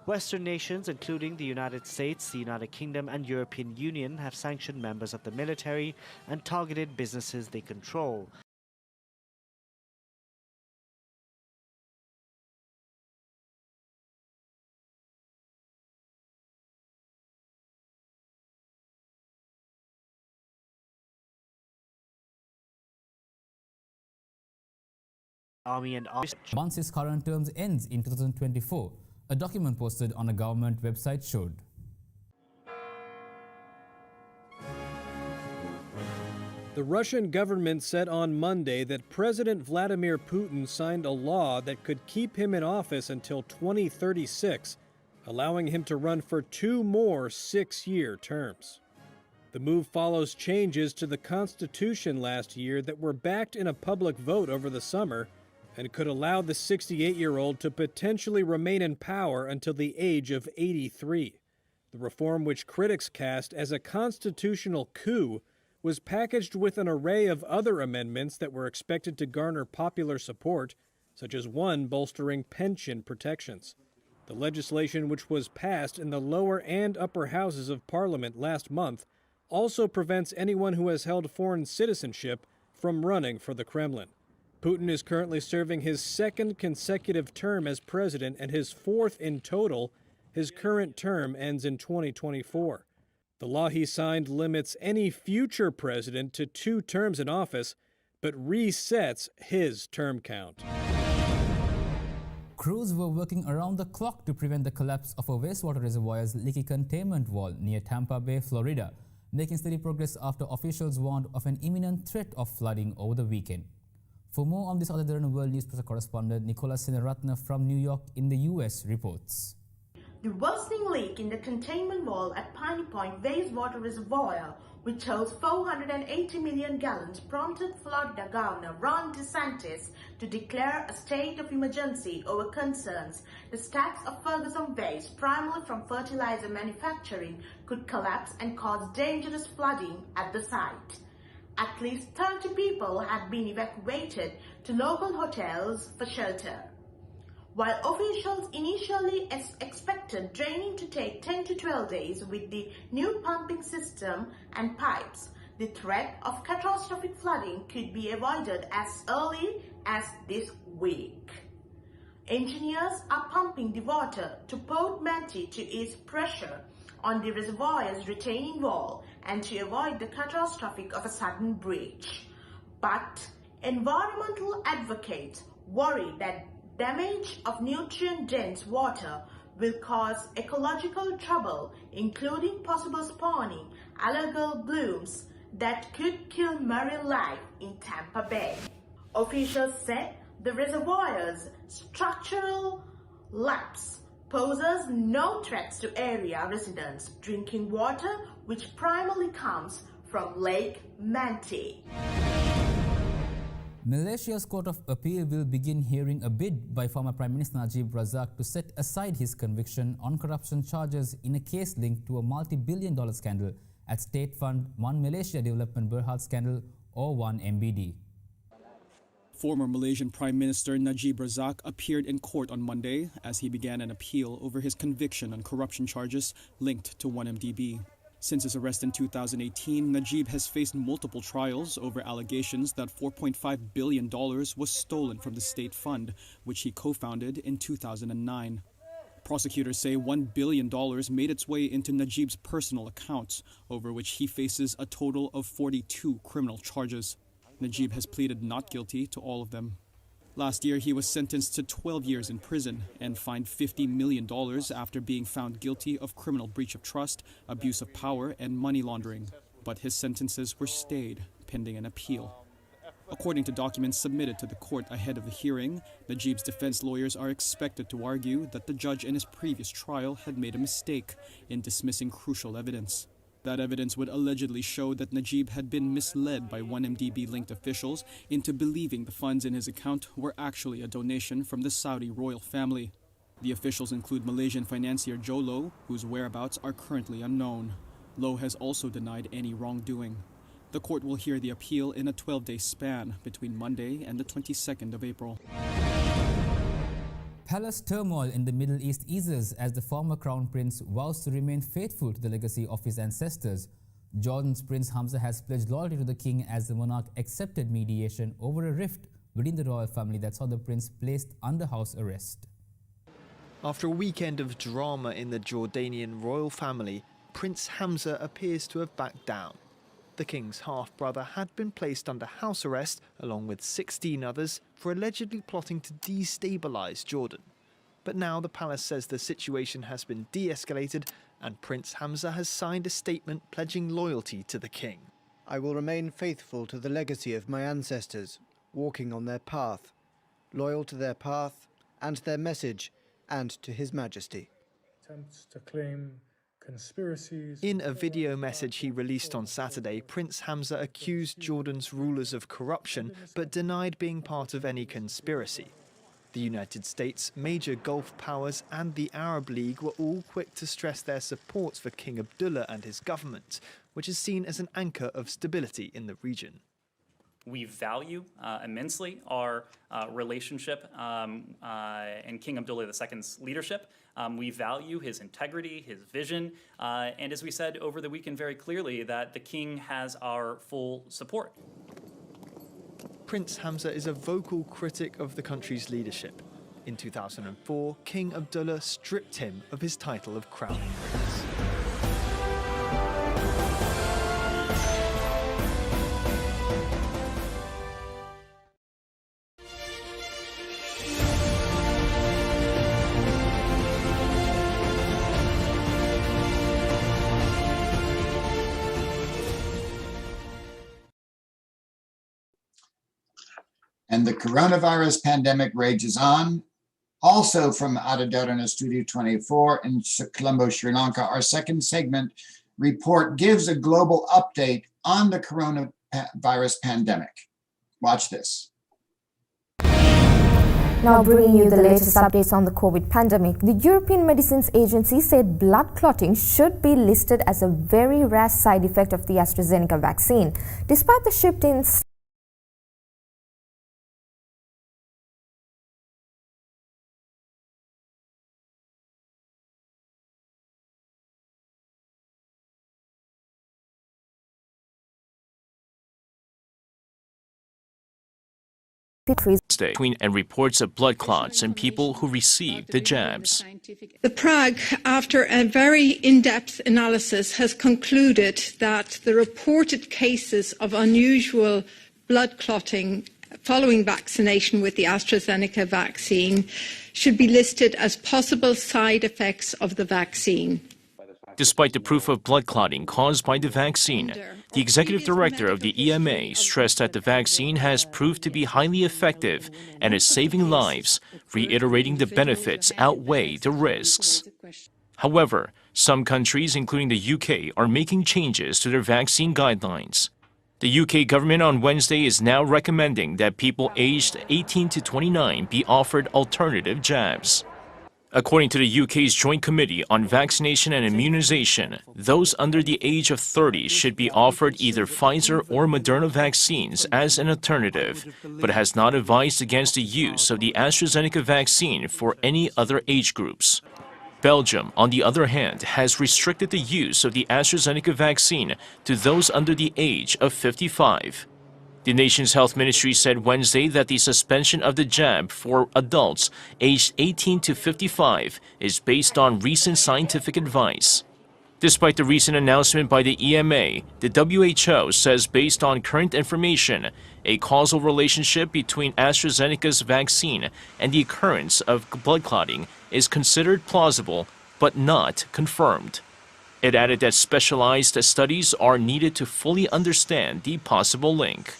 Western nations, including the United States, the United Kingdom and European Union, have sanctioned members of the military and targeted businesses they control. Army and Once its current terms ends in 2024, a document posted on a government website showed. The Russian government said on Monday that President Vladimir Putin signed a law that could keep him in office until 2036, allowing him to run for 2 more 6-year terms. The move follows changes to the Constitution last year that were backed in a public vote over the summer and could allow the 68-year-old to potentially remain in power until the age of 83. The reform, which critics cast as a constitutional coup, was packaged with an array of other amendments that were expected to garner popular support, such as one bolstering pension protections. The legislation, which was passed in the lower and upper houses of Parliament last month, also prevents anyone who has held foreign citizenship from running for the Kremlin. Putin is currently serving his 2nd consecutive term as president and his 4th in total. His current term ends in 2024. The law he signed limits any future president to 2 terms in office, but resets his term count. Crews were working around the clock to prevent the collapse of a wastewater reservoir's leaky containment wall near Tampa Bay, Florida, making steady progress after officials warned of an imminent threat of flooding over the weekend. For more on this, other World News Press correspondent Nicola Seneratna from New York in the US reports. The worsening leak in the containment wall at Piney Point wastewater reservoir, which holds 480 million gallons, prompted Florida Governor Ron DeSantis to declare a state of emergency over concerns the stacks of Ferguson waste, primarily from fertilizer manufacturing, could collapse and cause dangerous flooding at the site. At least 30 people had been evacuated to local hotels for shelter. While officials initially expected draining to take 10 to 12 days with the new pumping system and pipes, the threat of catastrophic flooding could be avoided as early as this week. Engineers are pumping the water to Port Manti to ease pressure on the reservoir's retaining wall and to avoid the catastrophic of a sudden breach. But environmental advocates worry that damage of nutrient-dense water will cause ecological trouble, including possible spawning algal blooms that could kill marine life in Tampa Bay. Officials said the reservoir's structural lapse poses no threats to area residents' drinking water, which primarily comes from Lake Manti. Malaysia's Court of Appeal will begin hearing a bid by former Prime Minister Najib Razak to set aside his conviction on corruption charges in a case linked to a multi-billion-dollar scandal at State Fund One Malaysia Development Berhad scandal, or 1MBD. Former Malaysian Prime Minister Najib Razak appeared in court on Monday as he began an appeal over his conviction on corruption charges linked to 1MDB. Since his arrest in 2018, Najib has faced multiple trials over allegations that $4.5 billion was stolen from the state fund, which he co-founded in 2009. Prosecutors say $1 billion made its way into Najib's personal accounts, over which he faces a total of 42 criminal charges. Najib has pleaded not guilty to all of them. Last year, he was sentenced to 12 years in prison and fined $50 million after being found guilty of criminal breach of trust, abuse of power, and money laundering. But his sentences were stayed, pending an appeal. According to documents submitted to the court ahead of the hearing, Najib's defense lawyers are expected to argue that the judge in his previous trial had made a mistake in dismissing crucial evidence. That evidence would allegedly show that Najib had been misled by 1MDB-linked officials into believing the funds in his account were actually a donation from the Saudi royal family. The officials include Malaysian financier Joe Low, whose whereabouts are currently unknown. Low has also denied any wrongdoing. The court will hear the appeal in a 12-day span between Monday and the 22nd of April. Palace turmoil in the Middle East eases as the former Crown Prince vows to remain faithful to the legacy of his ancestors. Jordan's Prince Hamza has pledged loyalty to the king as the monarch accepted mediation over a rift within the royal family that saw the prince placed under house arrest. After a weekend of drama in the Jordanian royal family, Prince Hamza appears to have backed down. The king's half-brother had been placed under house arrest along with 16 others for allegedly plotting to destabilise Jordan. But now the palace says the situation has been de-escalated and Prince Hamza has signed a statement pledging loyalty to the king. I will remain faithful to the legacy of my ancestors, walking on their path, loyal to their path and their message and to His Majesty. Attempts to claim conspiracies. In a video message he released on Saturday, Prince Hamza accused Jordan's rulers of corruption but denied being part of any conspiracy. The United States, major Gulf powers and the Arab League were all quick to stress their support for King Abdullah and his government, which is seen as an anchor of stability in the region. We value immensely our relationship and King Abdullah II's leadership. We value his integrity, his vision, and as we said over the weekend very clearly, that the king has our full support. Prince Hamza is a vocal critic of the country's leadership. In 2004, King Abdullah stripped him of his title of Crown Prince. And the coronavirus pandemic rages on. Also from Adadorana Studio 24 in Colombo, Sri Lanka, our second segment report gives a global update on the coronavirus pandemic. Watch this. Now bringing you the latest updates on the COVID pandemic. The European Medicines Agency said blood clotting should be listed as a very rare side effect of the AstraZeneca vaccine. Despite the shift in and reports of blood clots in people who received the jabs. The Prague, after a very in-depth analysis, has concluded that the reported cases of unusual blood clotting following vaccination with the AstraZeneca vaccine should be listed as possible side effects of the vaccine. Despite the proof of blood clotting caused by the vaccine, the executive director of the EMA stressed that the vaccine has proved to be highly effective and is saving lives, reiterating the benefits outweigh the risks. However, some countries, including the UK, are making changes to their vaccine guidelines. The UK government on Wednesday is now recommending that people aged 18 to 29 be offered alternative jabs. According to the UK's Joint Committee on Vaccination and Immunization, those under the age of 30 should be offered either Pfizer or Moderna vaccines as an alternative, but has not advised against the use of the AstraZeneca vaccine for any other age groups. Belgium, on the other hand, has restricted the use of the AstraZeneca vaccine to those under the age of 55. The nation's health ministry said Wednesday that the suspension of the jab for adults aged 18 to 55 is based on recent scientific advice. Despite the recent announcement by the EMA, the WHO says based on current information, a causal relationship between AstraZeneca's vaccine and the occurrence of blood clotting is considered plausible but not confirmed. It added that specialized studies are needed to fully understand the possible link.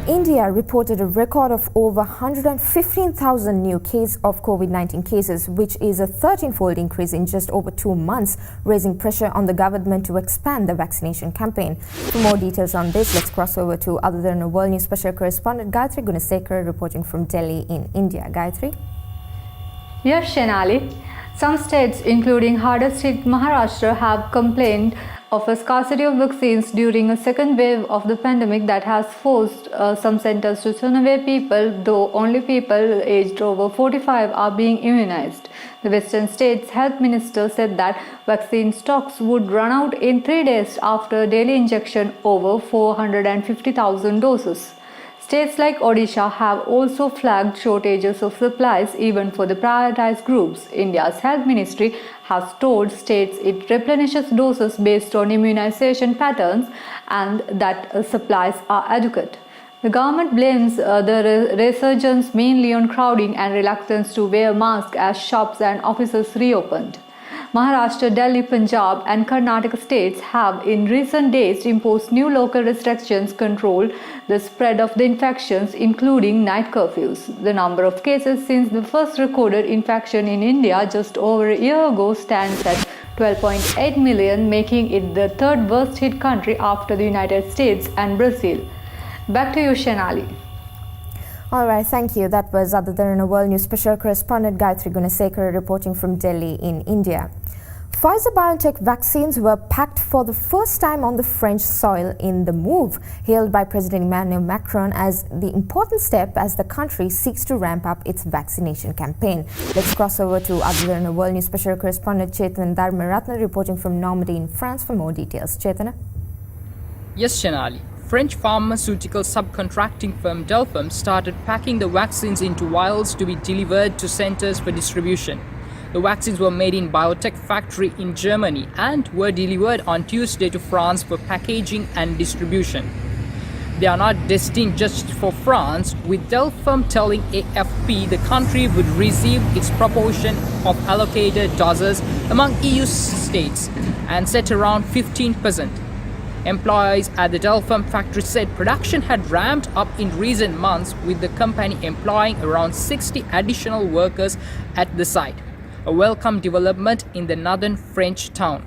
India reported a record of over 115,000 new cases of COVID-19 cases, which is a 13-fold increase in just over 2 months, raising pressure on the government to expand the vaccination campaign. For more details on this, let's cross over to Other Than a World News special correspondent Gayatri Gunasekara reporting from Delhi in India. Gayatri? Yes, Shenali. Some states, including hardest hit Maharashtra, have complained of a scarcity of vaccines during a second wave of the pandemic that has forced some centers to turn away people, though only people aged over 45 are being immunized. The Western states' health minister said that vaccine stocks would run out in 3 days after daily injection over 450,000 doses. States like Odisha have also flagged shortages of supplies even for the prioritized groups. India's health ministry has told states it replenishes doses based on immunization patterns and that supplies are adequate. The government blames the resurgence mainly on crowding and reluctance to wear masks as shops and offices reopened. Maharashtra, Delhi, Punjab and Karnataka states have in recent days imposed new local restrictions control the spread of the infections, including night curfews. The number of cases since the first recorded infection in India just over a year ago stands at 12.8 million, making it the third worst hit country after the United States and Brazil. Back to you, Shenali. All right, thank you. That was Other Than a World News special correspondent Gayatri Gunasekara reporting from Delhi in India. Pfizer-BioNTech vaccines were packed for the first time on the French soil in the move hailed by President Emmanuel Macron as the important step as the country seeks to ramp up its vaccination campaign. Let's cross over to Other Than a World News special correspondent Chetan Dharmaratna reporting from Normandy in France for more details. Chetana? Yes, Shenali. French pharmaceutical subcontracting firm Delpharm started packing the vaccines into vials to be delivered to centers for distribution. The vaccines were made in biotech factory in Germany and were delivered on Tuesday to France for packaging and distribution. They are not destined just for France, with Delpharm telling AFP the country would receive its proportion of allocated doses among EU states and set around 15%. Employees at the Delpharm factory said production had ramped up in recent months, with the company employing around 60 additional workers at the site, a welcome development in the northern French town.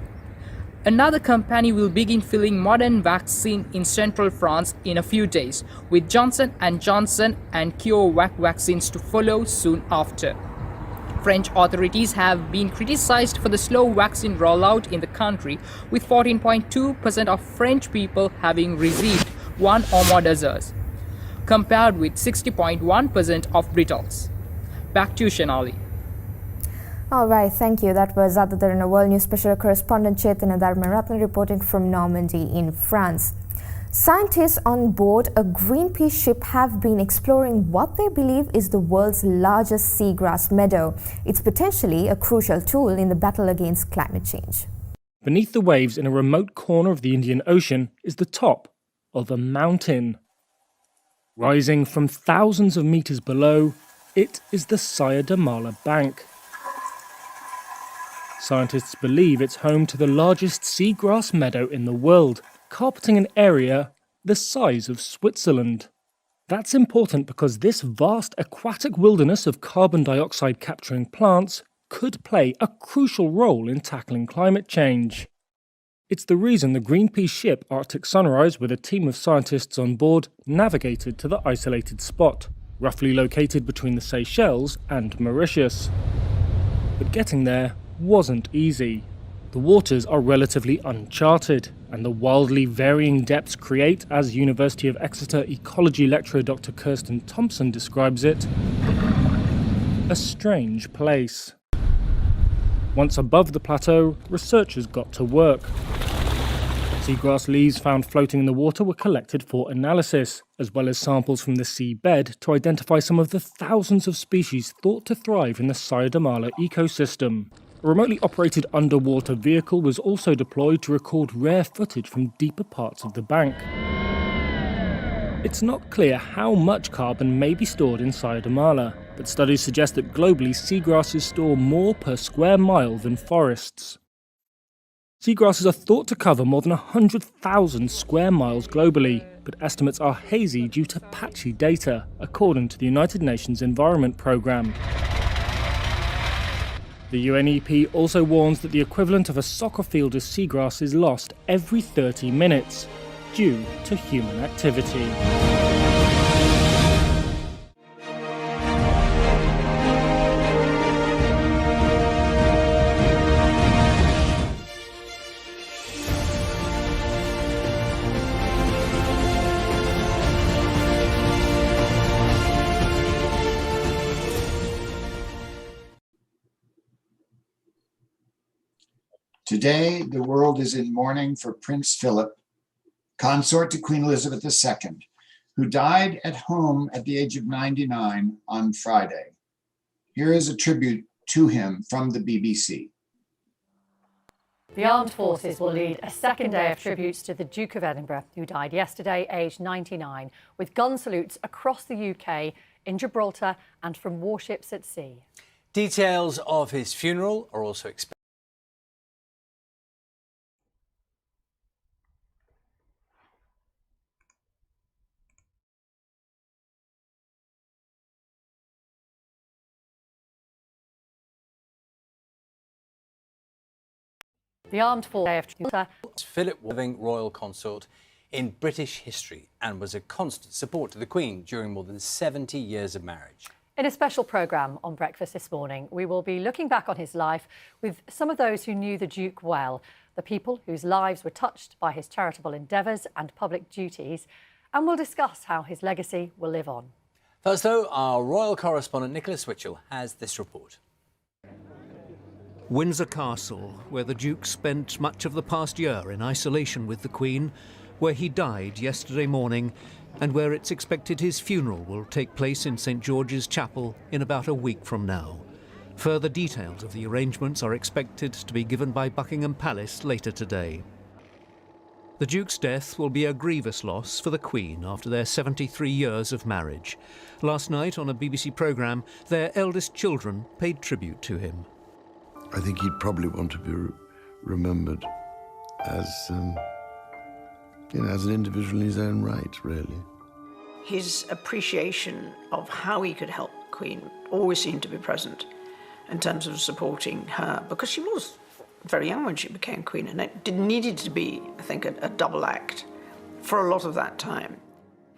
Another company will begin filling modern vaccine in central France in a few days, with Johnson & Johnson and CureVac vaccines to follow soon after. French authorities have been criticized for the slow vaccine rollout in the country, with 14.2% of French people having received one or more doses, compared with 60.1% of Britons. Back to you, Shenali. All right, thank you. That was Other Than a World News special correspondent Chetan Dharmaratna reporting from Normandy in France. Scientists on board a Greenpeace ship have been exploring what they believe is the world's largest seagrass meadow. It's potentially a crucial tool in the battle against climate change. Beneath the waves in a remote corner of the Indian Ocean is the top of a mountain. Rising from thousands of meters below, it is the Sayadamala Bank. Scientists believe it's home to the largest seagrass meadow in the world, carpeting an area the size of Switzerland. That's important because this vast aquatic wilderness of carbon dioxide capturing plants could play a crucial role in tackling climate change. It's the reason the Greenpeace ship Arctic Sunrise, with a team of scientists on board, navigated to the isolated spot, roughly located between the Seychelles and Mauritius. But getting there wasn't easy. The waters are relatively uncharted, and the wildly varying depths create, as University of Exeter ecology lecturer Dr. Kirsten Thompson describes it, a strange place. Once above the plateau, researchers got to work. Seagrass leaves found floating in the water were collected for analysis, as well as samples from the seabed to identify some of the thousands of species thought to thrive in the Sayadamala ecosystem. A remotely operated underwater vehicle was also deployed to record rare footage from deeper parts of the bank. It's not clear how much carbon may be stored in Sayadamala, but studies suggest that globally seagrasses store more per square mile than forests. Seagrasses are thought to cover more than 100,000 square miles globally, but estimates are hazy due to patchy data, according to the United Nations Environment Programme. The UNEP also warns that the equivalent of a soccer field of seagrass is lost every 30 minutes due to human activity. Today, the world is in mourning for Prince Philip, consort to Queen Elizabeth II, who died at home at the age of 99 on Friday. Here is a tribute to him from the BBC. The armed forces will lead a second day of tributes to the Duke of Edinburgh, who died yesterday, aged 99, with gun salutes across the UK, in Gibraltar and from warships at sea. Details of his funeral are also expected. The armed forces. Philip was a royal consort in British history and was a constant support to the Queen during more than 70 years of marriage. In a special programme on Breakfast this morning, we will be looking back on his life with some of those who knew the Duke well, the people whose lives were touched by his charitable endeavours and public duties, and we'll discuss how his legacy will live on. First, though, our royal correspondent Nicholas Witchell has this report. Windsor Castle, where the Duke spent much of the past year in isolation with the Queen, where he died yesterday morning, and where it's expected his funeral will take place in St George's Chapel in about a week from now. Further details of the arrangements are expected to be given by Buckingham Palace later today. The Duke's death will be a grievous loss for the Queen after their 73 years of marriage. Last night on a BBC programme, their eldest children paid tribute to him. I think he'd probably want to be remembered as, as an individual in his own right, really. His appreciation of how he could help the Queen always seemed to be present in terms of supporting her, because she was very young when she became Queen, and it needed to be, I think, a double act for a lot of that time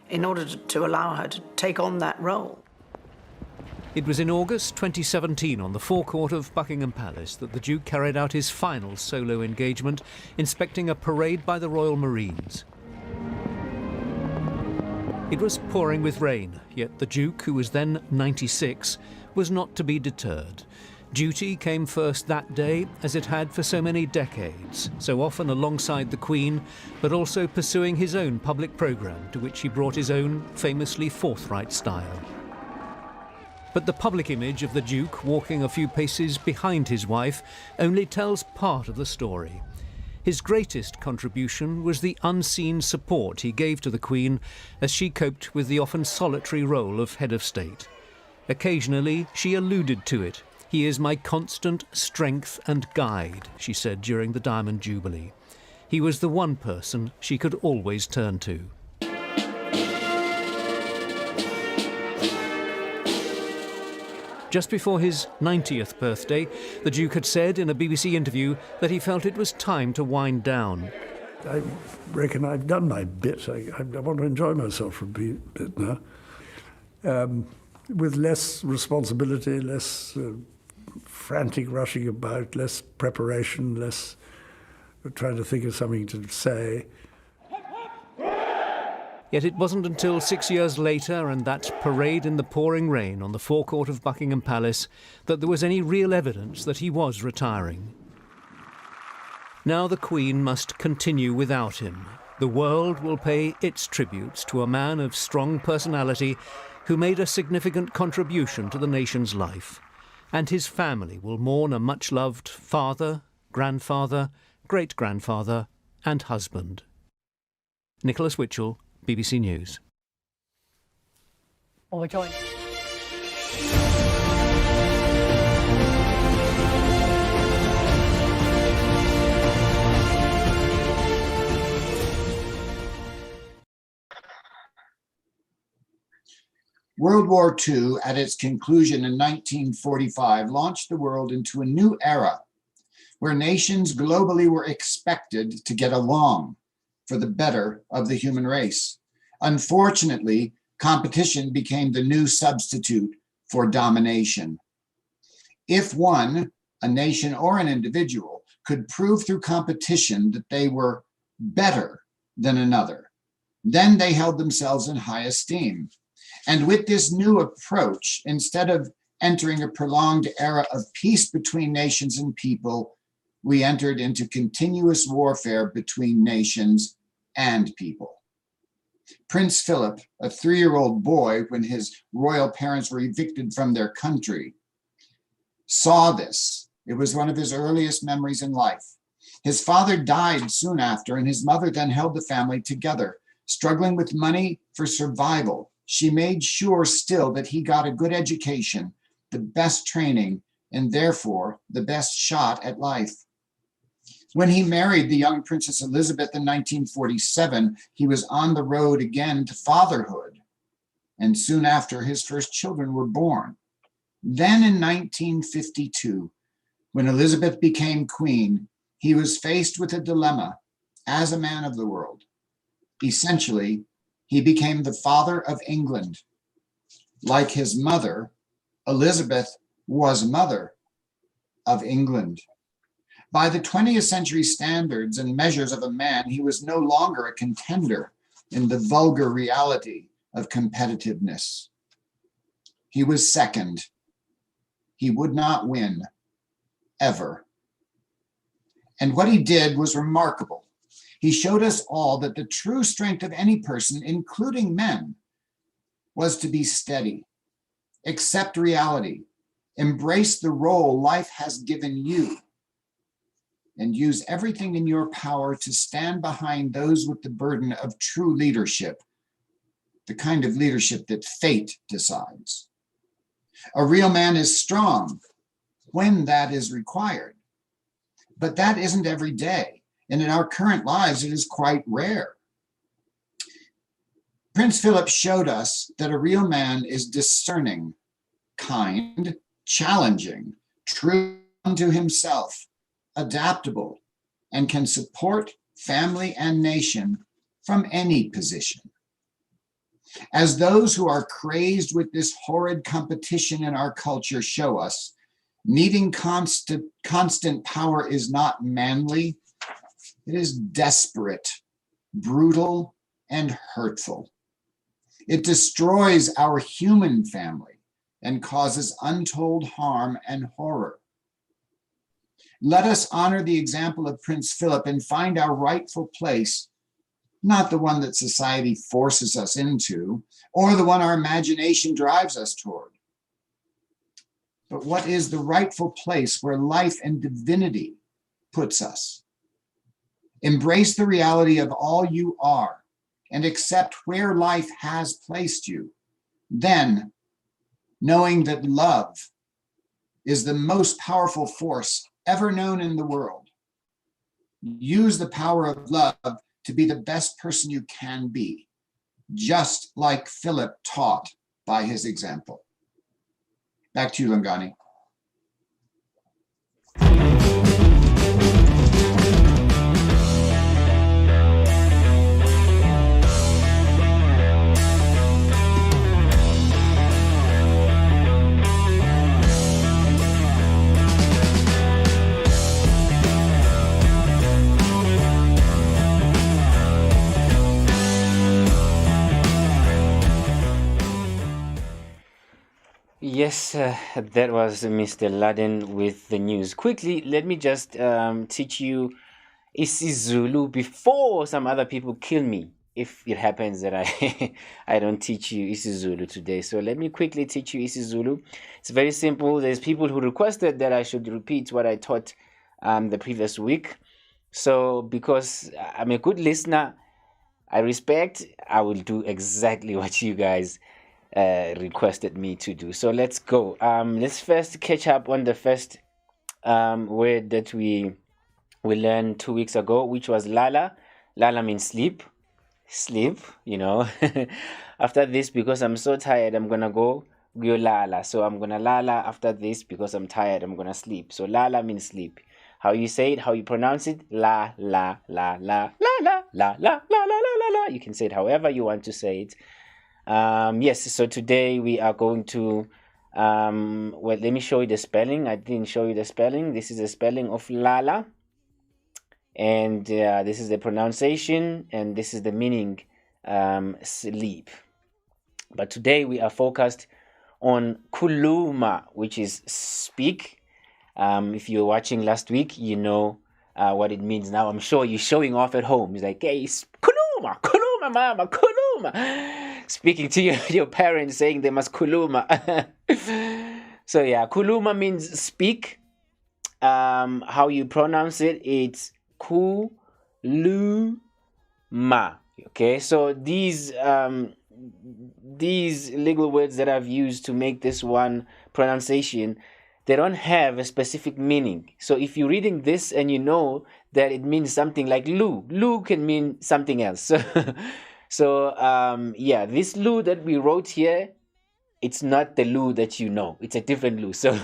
in order to allow her to take on that role. It was in August 2017 on the forecourt of Buckingham Palace that the Duke carried out his final solo engagement, inspecting a parade by the Royal Marines. It was pouring with rain, yet the Duke, who was then 96, was not to be deterred. Duty came first that day, as it had for so many decades, so often alongside the Queen, but also pursuing his own public programme, to which he brought his own famously forthright style. But the public image of the Duke walking a few paces behind his wife only tells part of the story. His greatest contribution was the unseen support he gave to the Queen as she coped with the often solitary role of head of state. Occasionally, she alluded to it. "He is my constant strength and guide," she said during the Diamond Jubilee. He was the one person she could always turn to. Just before his 90th birthday, the Duke had said in a BBC interview that he felt it was time to wind down. I reckon I've done my bit. I want to enjoy myself for a bit now. With less responsibility, less frantic rushing about, less preparation, less trying to think of something to say. Yet it wasn't until 6 years later and that parade in the pouring rain on the forecourt of Buckingham Palace that there was any real evidence that he was retiring. Now the Queen must continue without him. The world will pay its tributes to a man of strong personality who made a significant contribution to the nation's life. And his family will mourn a much-loved father, grandfather, great-grandfather and husband. Nicholas Witchell, BBC News. Well, we're joined. World War II, at its conclusion in 1945, launched the world into a new era where nations globally were expected to get along for the better of the human race. Unfortunately, competition became the new substitute for domination. If one, a nation or an individual, could prove through competition that they were better than another, then they held themselves in high esteem. And with this new approach, instead of entering a prolonged era of peace between nations and people, we entered into continuous warfare between nations and people. Prince Philip, a 3-year-old boy when his royal parents were evicted from their country, saw this. It was one of his earliest memories in life. His father died soon after, and his mother then held the family together. Struggling with money for survival, she made sure still that he got a good education, the best training, and therefore the best shot at life. When he married the young Princess Elizabeth in 1947, he was on the road again to fatherhood, and soon after his first children were born. Then in 1952, when Elizabeth became queen, he was faced with a dilemma as a man of the world. Essentially, he became the father of England. Like his mother, Elizabeth was mother of England. By the 20th century standards and measures of a man, he was no longer a contender in the vulgar reality of competitiveness. He was second. He would not win, ever. And what he did was remarkable. He showed us all that the true strength of any person, including men, was to be steady, accept reality, embrace the role life has given you, and use everything in your power to stand behind those with the burden of true leadership, the kind of leadership that fate decides. A real man is strong when that is required, but that isn't every day. And in our current lives, it is quite rare. Prince Philip showed us that a real man is discerning, kind, challenging, true unto himself, adaptable, and can support family and nation from any position. As those who are crazed with this horrid competition in our culture show us, needing constant power is not manly. It is desperate, brutal, and hurtful. It destroys our human family and causes untold harm and horror. Let us honor the example of Prince Philip and find our rightful place, not the one that society forces us into, or the one our imagination drives us toward. But what is the rightful place where life and divinity puts us? Embrace the reality of all you are and accept where life has placed you. Then, knowing that love is the most powerful force ever known in the world, use the power of love to be the best person you can be, just like Philip taught by his example. Back to you, Lungani. Yes, that was Mr. Laden with the news. Quickly, let me just teach you isiZulu before some other people kill me, if it happens that I don't teach you isiZulu today. So let me quickly teach you isiZulu. It's very simple. There's people who requested that I should repeat what I taught the previous week. So because I'm a good listener, I will do exactly what you guys requested me to do. So let's go. Let's first catch up on the first word that we learned 2 weeks ago, which was lala. Lala means sleep, you know. After this, because I'm so tired, I'm gonna go lala. So I'm gonna lala after this because I'm tired, I'm gonna sleep. So lala means sleep. How you say it, how you pronounce it, la la la la la la la la la la la la. You can say it however you want to say it. Yes, so today we are going to well, let me show you the spelling. I didn't show you the spelling. This is the spelling of lala, and this is the pronunciation, and this is the meaning, sleep. But today we are focused on kuluma, which is speak. If you were watching last week, you know what it means now. I'm sure you're showing off at home. It's like, hey, kuluma, kuluma, mama, kuluma. Speaking to your parents, saying they must kuluma. So yeah, kuluma means speak. How you pronounce it, it's kuluma. Okay, so these legal words that I've used to make this one pronunciation, they don't have a specific meaning. So if you're reading this and you know that it means something like Lu can mean something else. So yeah, this Lu that we wrote here, it's not the Lu that you know. It's a different Lu. So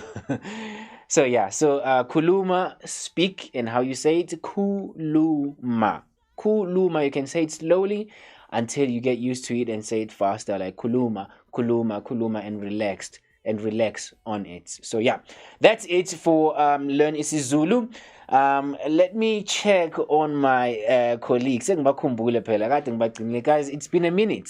so yeah, so kuluma, speak, and how you say it, kuluma. Kuluma, you can say it slowly until you get used to it and say it faster, like kuluma, kuluma, kuluma, and relax on it. So yeah, that's it for Learn isiZulu. Let me check on my colleagues. Guys, it's been a minute.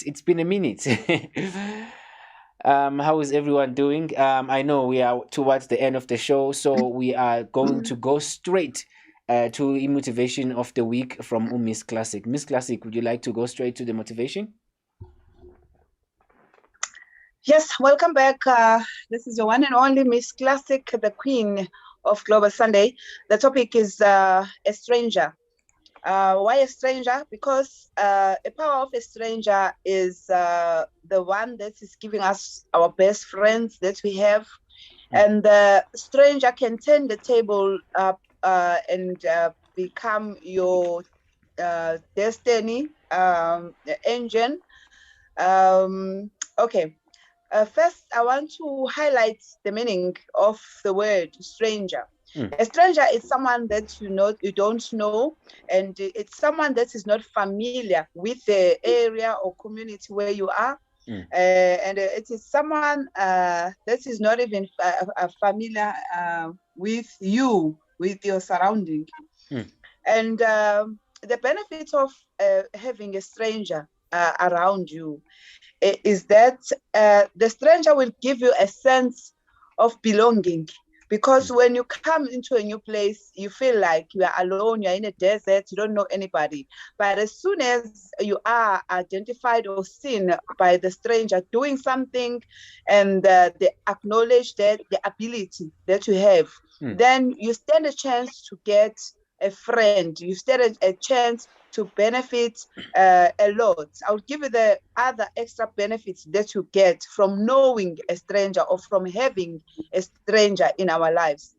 How is everyone doing? I know we are towards the end of the show, so we are going to go straight to the motivation of the week from Miss Classic. Miss Classic, would you like to go straight to the motivation? Yes, welcome back. This is the one and only Miss Classic, the queen of Global Sunday. The topic is a stranger. Why a stranger? Because a power of a stranger is the one that is giving us our best friends that we have. And the stranger can turn the table up and become your destiny engine. Okay. First, I want to highlight the meaning of the word stranger. A stranger is someone that you don't know, and it's someone that is not familiar with the area or community where you are. And it is someone that is not even familiar with you, with your surrounding. And the benefit of having a stranger around you is that the stranger will give you a sense of belonging, Because when you come into a new place, you feel like you are alone, you're in a desert, you don't know anybody. But as soon as you are identified or seen by the stranger doing something, and they acknowledge that the ability that you have, then you stand a chance to get a friend. You stand a chance to benefit a lot. I'll give you the other extra benefits that you get from knowing a stranger or from having a stranger in our lives.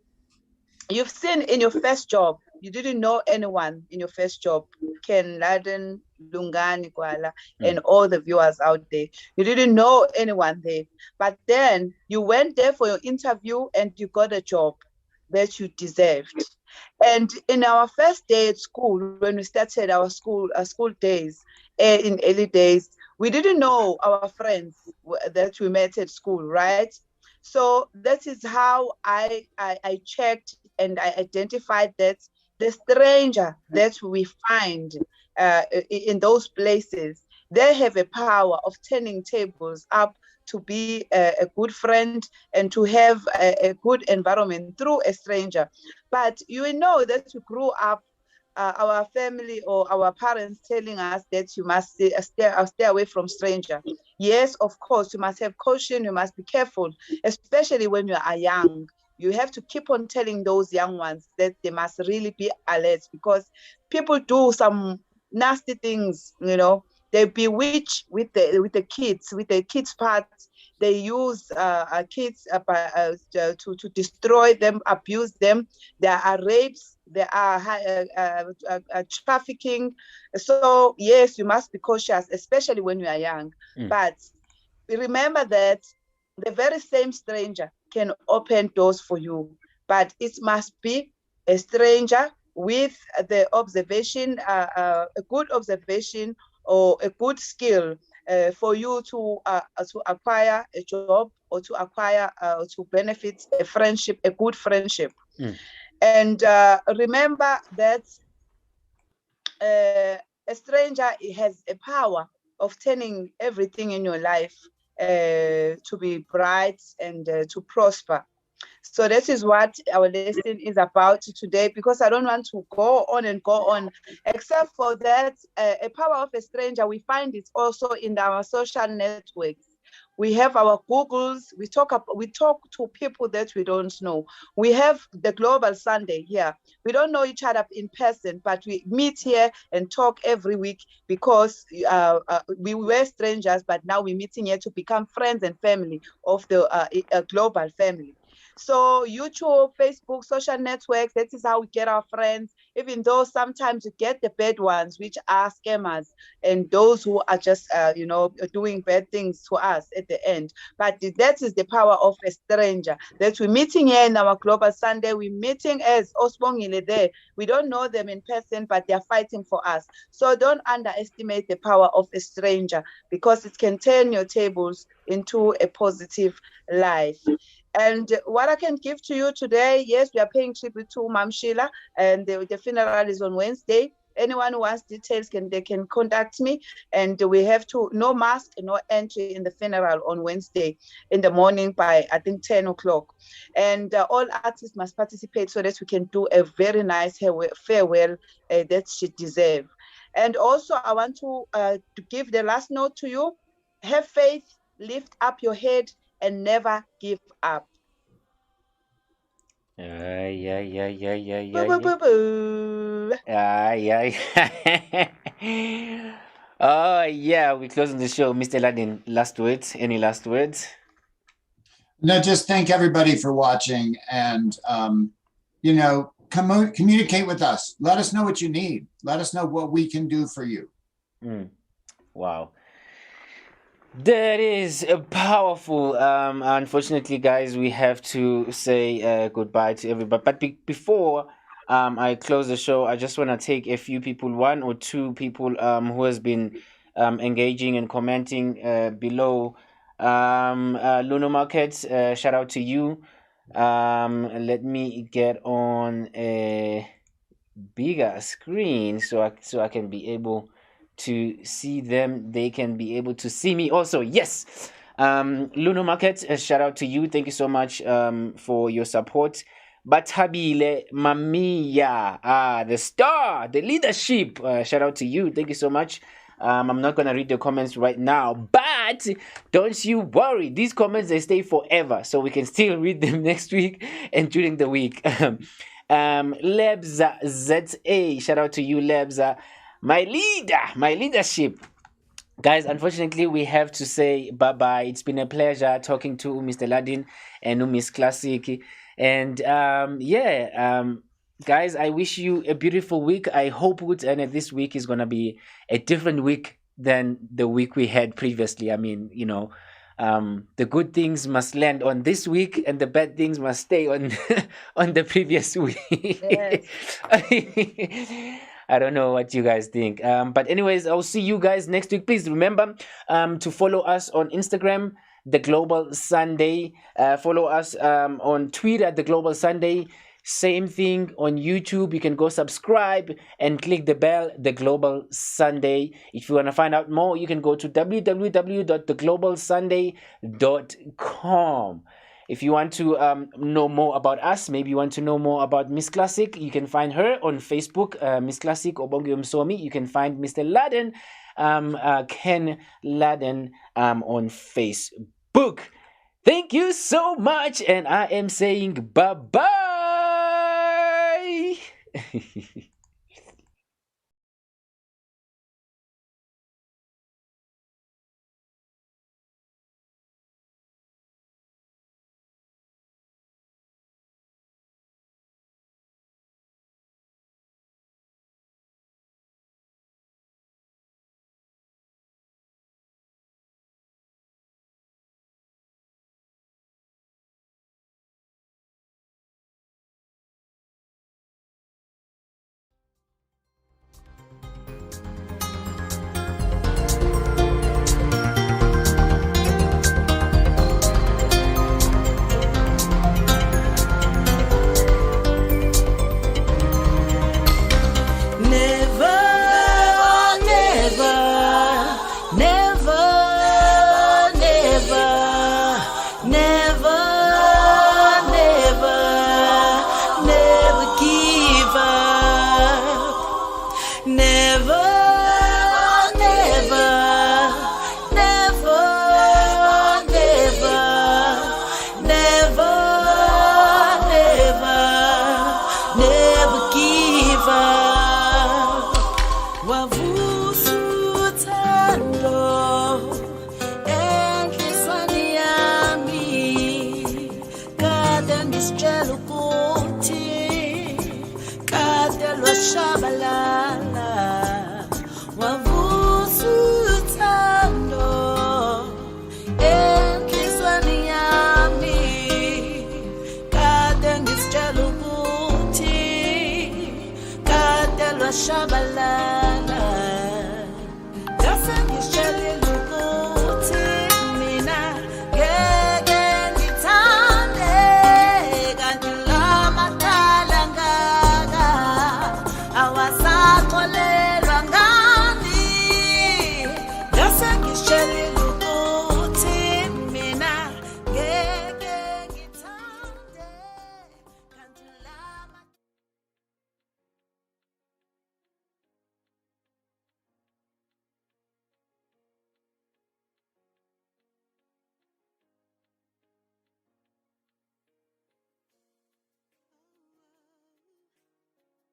You've seen in your first job, you didn't know anyone in your first job. Ken, Laden, Lungani, Gwala, and all the viewers out there. You didn't know anyone there. But then you went there for your interview and you got a job that you deserved. And in our first day at school, when we started our school days, in early days, we didn't know our friends that we met at school, right? So that is how I checked and I identified that the stranger that we find in those places, they have a power of turning tables up to be a good friend and to have a good environment through a stranger. But you know that you grew up, our family or our parents telling us that you must stay away from stranger. Yes, of course, you must have caution, you must be careful, especially when you are young. You have to keep on telling those young ones that they must really be alert, because people do some nasty things, you know. They bewitch with the kids' parts. They use kids to destroy them, abuse them. There are rapes. There are trafficking. So yes, you must be cautious, especially when you are young. But remember that the very same stranger can open doors for you, but it must be a stranger with the observation, a good observation or a good skill for you to acquire a job or to acquire to benefit a friendship, a good friendship. And remember that a stranger has a power of turning everything in your life to be bright and to prosper. So this is what our lesson is about today, because I don't want to go on and go on, except for that a power of a stranger, we find it also in our social networks. We have our Googles, we talk to people that we don't know. We have the Global Sunday here. We don't know each other in person, but we meet here and talk every week because we were strangers, but now we're meeting here to become friends and family of the global family. So YouTube, Facebook, social networks, that is how we get our friends, even though sometimes you get the bad ones, which are scammers and those who are just, doing bad things to us at the end. But that is the power of a stranger, that we're meeting here in our Global Sunday. We're meeting as Osbongile there. We don't know them in person, but they're fighting for us. So don't underestimate the power of a stranger, because it can turn your tables into a positive life. And what I can give to you today, yes, we are paying tribute to Mam Sheila, and the funeral is on Wednesday. Anyone who wants details they can contact me. And we have no mask, no entry in the funeral on Wednesday in the morning by, I think, 10 o'clock. And all artists must participate so that we can do a very nice farewell that she deserves. And also, I want to give the last note to you. Have faith, lift up your head, and never give up. Yeah. Boo, boo, boo, boo. Oh, yeah, we're closing the show. Mr. Ladin, last words? Any last words? No, just thank everybody for watching, and, communicate with us. Let us know what you need. Let us know what we can do for you. Wow. That is powerful. Unfortunately, guys, we have to say goodbye to everybody. But before I close the show, I just want to take a few people, one or two people who has been engaging and commenting below. Luno Markets, shout out to you. Let me get on a bigger screen so I can be able to see them. They can be able to see me also. Yes. Luno Market, a shout out to you. Thank you so much for your support. Batabile Mamiya, the star, the leadership. Shout out to you. Thank you so much. I'm not going to read the comments right now, but don't you worry. These comments, they stay forever, so we can still read them next week and during the week. Lebza ZA, shout out to you, Lebza. My leadership. Guys, unfortunately, we have to say bye-bye. It's been a pleasure talking to Mr. Ladin and Miss Classic. And guys, I wish you a beautiful week. I hope this week is going to be a different week than the week we had previously. I mean, the good things must land on this week and the bad things must stay on on the previous week. Yes. I don't know what you guys think. But anyways, I'll see you guys next week. Please remember to follow us on Instagram, The Global Sunday. Follow us on Twitter at The Global Sunday. Same thing on YouTube. You can go subscribe and click the bell, The Global Sunday. If you want to find out more, you can go to www.theglobalsunday.com. If you want to know more about us, maybe you want to know more about Miss Classic, you can find her on Facebook, Miss Classic Obongi Msomi. You can find Mr. Laden, Ken Laden on Facebook. Thank you so much, and I am saying bye-bye. Shabala.